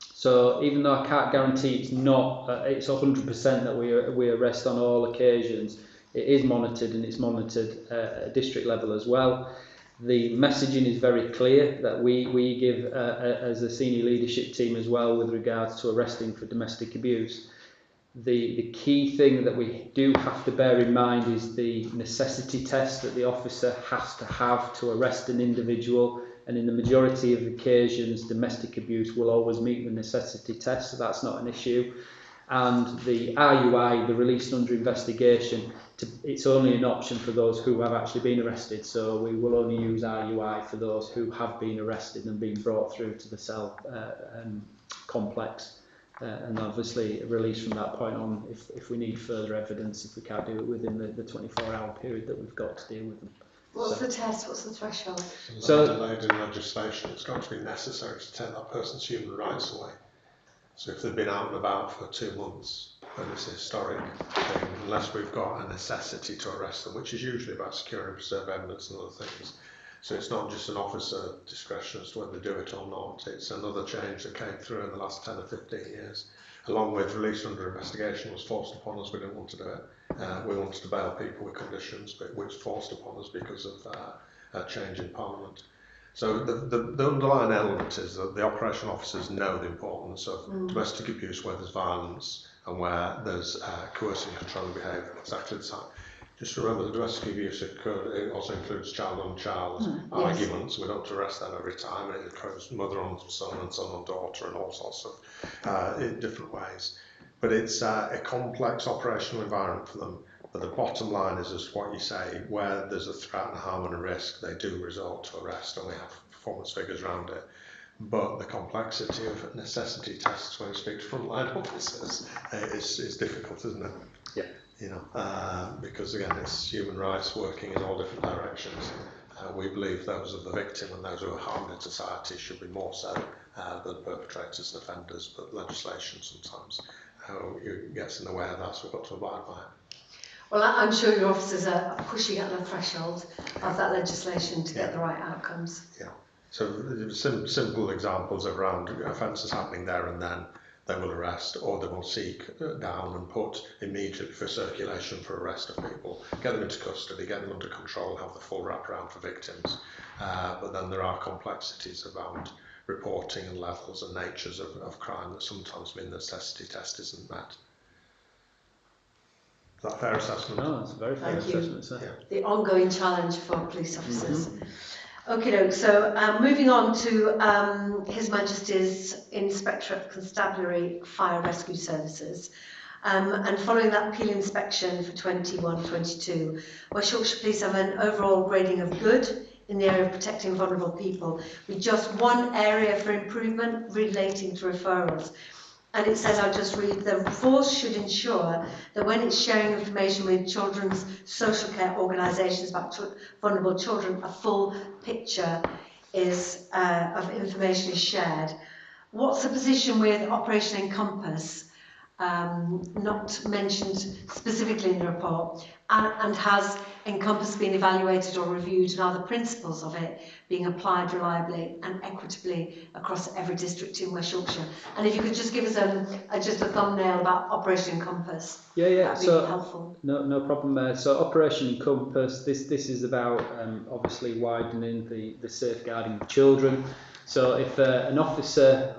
So even though I can't guarantee it's 100% that we arrest on all occasions, it is monitored, and it's monitored at district level as well. The messaging is very clear that we give as a senior leadership team as well with regards to arresting for domestic abuse. The key thing that we do have to bear in mind is the necessity test that the officer has to have to arrest an individual, and in the majority of occasions domestic abuse will always meet the necessity test, so that's not an issue. And the RUI, the released under investigation, it's only an option for those who have actually been arrested, so we will only use RUI for those who have been arrested and been brought through to the cell complex. And obviously release from that point on if we need further evidence, if we can't do it within the 24-hour period that we've got to deal with them. What's the test? What's the threshold? So delayed in legislation, it's got to be necessary to take that person's human rights away. So if they've been out and about for 2 months, then it's a historic thing, unless we've got a necessity to arrest them, which is usually about securing and preserve evidence and other things. So it's not just an officer discretion as to whether they do it or not. It's another change that came through in the last 10 or 15 years. Along with release under investigation was forced upon us. We didn't want to do it. We wanted to bail people with conditions, but which was forced upon us because of a change in Parliament. So the underlying element is that the operational officers know the importance of domestic abuse where there's violence and where there's coercing, controlling behaviour exactly the same. Just remember that domestic abuse it also includes child-on-child arguments. We don't have to arrest them every time. It occurs mother on son and son on daughter and all sorts of in different ways. But it's a complex operational environment for them. But the bottom line is just what you say, where there's a threat and harm and a risk, they do resort to arrest, and we have performance figures around it. But the complexity of necessity tests when you speak to frontline officers is difficult, isn't it? Yeah. You know, because again, it's human rights working in all different directions. We believe those of the victim and those who are harmed in society should be more so than perpetrators and offenders, but legislation sometimes gets in the way of that, so we've got to abide by it. Well, I'm sure your officers are pushing at the threshold of that legislation to get the right outcomes. Yeah. So simple examples around offences happening there and then, they will arrest, or they will seek down and put immediately for circulation for arrest of people, get them into custody, get them under control, have the full wraparound for victims. But then there are complexities around reporting and levels and natures of crime that sometimes mean the necessity test isn't met. Is that a fair assessment? No, that's a very fair assessment, sir. Yeah. The ongoing challenge for police officers. Okay, so moving on to His Majesty's Inspectorate of Constabulary Fire Rescue Services. And following that appeal inspection for 21-22, West Yorkshire Police have an overall grading of good in the area of protecting vulnerable people, with just one area for improvement relating to referrals. And it says, I'll just read, the force should ensure that when it's sharing information with children's social care organisations about vulnerable children, a full picture is of information is shared. What's the position with Operation Encompass? Not mentioned specifically in the report, and has Encompass been evaluated or reviewed, and are the principles of it being applied reliably and equitably across every district in West Yorkshire? And if you could just give us just a thumbnail about Operation Encompass, that'd be helpful. No problem there. So Operation Encompass, this is about obviously widening the safeguarding of children. So if an officer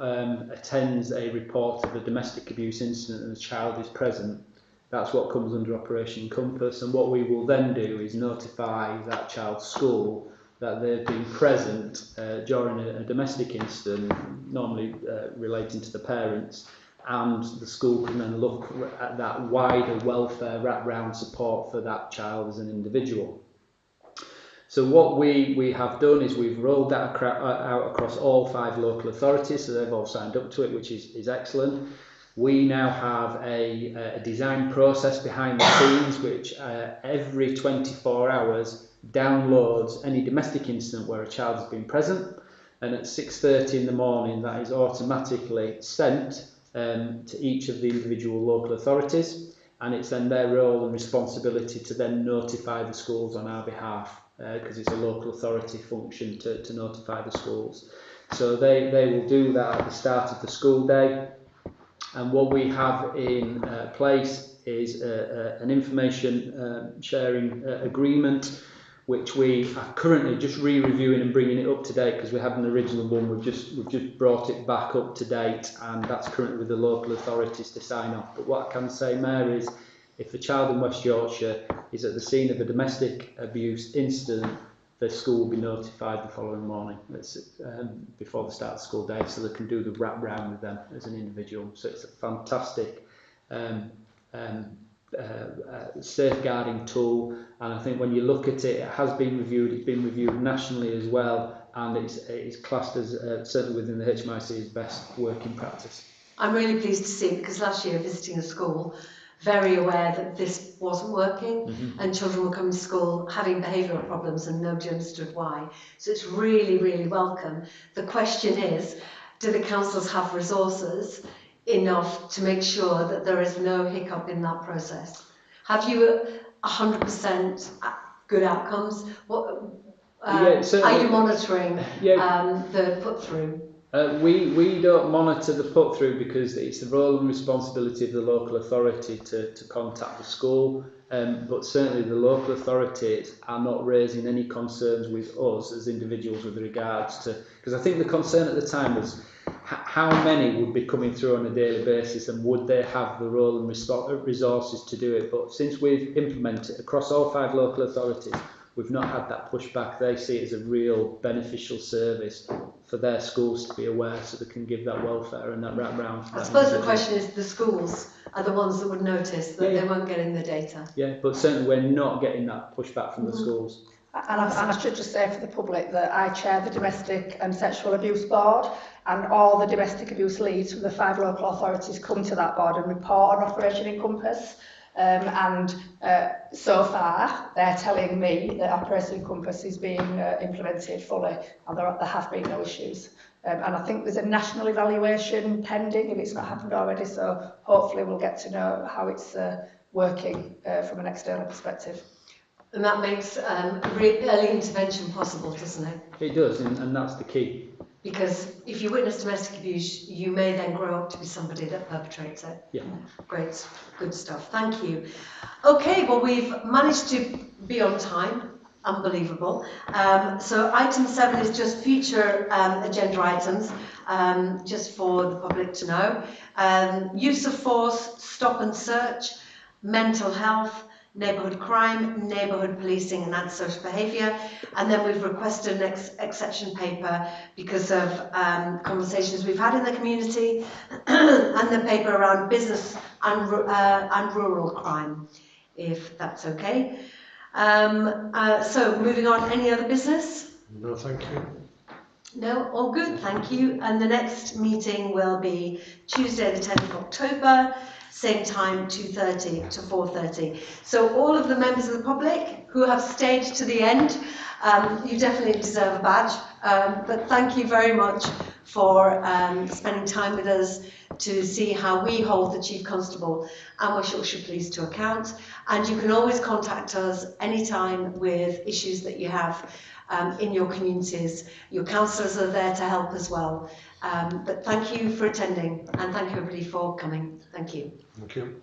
attends a report of a domestic abuse incident and a child is present, that's what comes under Operation Encompass. And what we will then do is notify that child's school that they've been present during a domestic incident, normally relating to the parents, and the school can then look at that wider welfare wraparound support for that child as an individual. So what we have done is we've rolled that out across all 5 local authorities, so they've all signed up to it, which is excellent. We now have a design process behind the scenes which every 24 hours downloads any domestic incident where a child has been present, and at 6:30 in the morning that is automatically sent to each of the individual local authorities, and it's then their role and responsibility to then notify the schools on our behalf, because it's a local authority function to notify the schools. So they will do that at the start of the school day, and what we have in place is an information sharing agreement, which we are currently just re-reviewing and bringing it up to date, because we had an original one, we've just brought it back up to date, and that's currently with the local authorities to sign off. But what I can say, Mayor, is if a child in West Yorkshire is at the scene of a domestic abuse incident, the school will be notified the following morning, before the start of the school day, so they can do the wrap round with them as an individual. So it's a fantastic safeguarding tool, and I think when you look at it, it has been reviewed, it's been reviewed nationally as well, and it's classed as certainly within the HMIC's best working practice. I'm really pleased to see, because last year visiting a school, very aware that this wasn't working, and children were coming to school having behavioural problems and nobody understood why. So it's really, really welcome. The question is, do the councils have resources enough to make sure that there is no hiccup in that process? Have you 100% good outcomes? Are you monitoring the put through? We don't monitor the put through because it's the role and responsibility of the local authority to contact the school. but certainly the local authorities are not raising any concerns with us as individuals with regards to, because I think the concern at the time was how many would be coming through on a daily basis and would they have the role and resources to do it. But since we've implemented across all 5 local authorities, we've not had that pushback. They see it as a real beneficial service for their schools to be aware, so they can give that welfare and that wrap-round. I suppose the question is, the schools are the ones that would notice that they weren't getting the data. Yeah, but certainly we're not getting that pushback from the schools. And I should just say for the public that I chair the Domestic and Sexual Abuse Board, and all the domestic abuse leads from the 5 local authorities come to that board and report on Operation Encompass. So far, they're telling me that Operation Encompass is being implemented fully, and there have been no issues. And I think there's a national evaluation pending if it's not happened already, so hopefully we'll get to know how it's working from an external perspective. And that makes early intervention possible, doesn't it? It does, and that's the key. Because if you witness domestic abuse, you may then grow up to be somebody that perpetrates it. Yeah. Great, good stuff. Thank you. Okay, well, we've managed to be on time. Unbelievable. So item 7 is just future agenda items, just for the public to know. Use of force, stop and search, mental health, neighbourhood crime, neighbourhood policing and antisocial behaviour, and then we've requested an exception paper because of conversations we've had in the community and the paper around business and rural crime, if that's okay. So moving on, any other business? No, thank you. No, all good, thank you. And the next meeting will be Tuesday the 10th of October, same time, 2:30 to 4:30. So all of the members of the public who have stayed to the end, you definitely deserve a badge. But thank you very much for spending time with us to see how we hold the Chief Constable and West Yorkshire Police to account. And you can always contact us anytime with issues that you have in your communities. Your councillors are there to help as well. But thank you for attending, and thank you everybody for coming. Thank you. Thank you.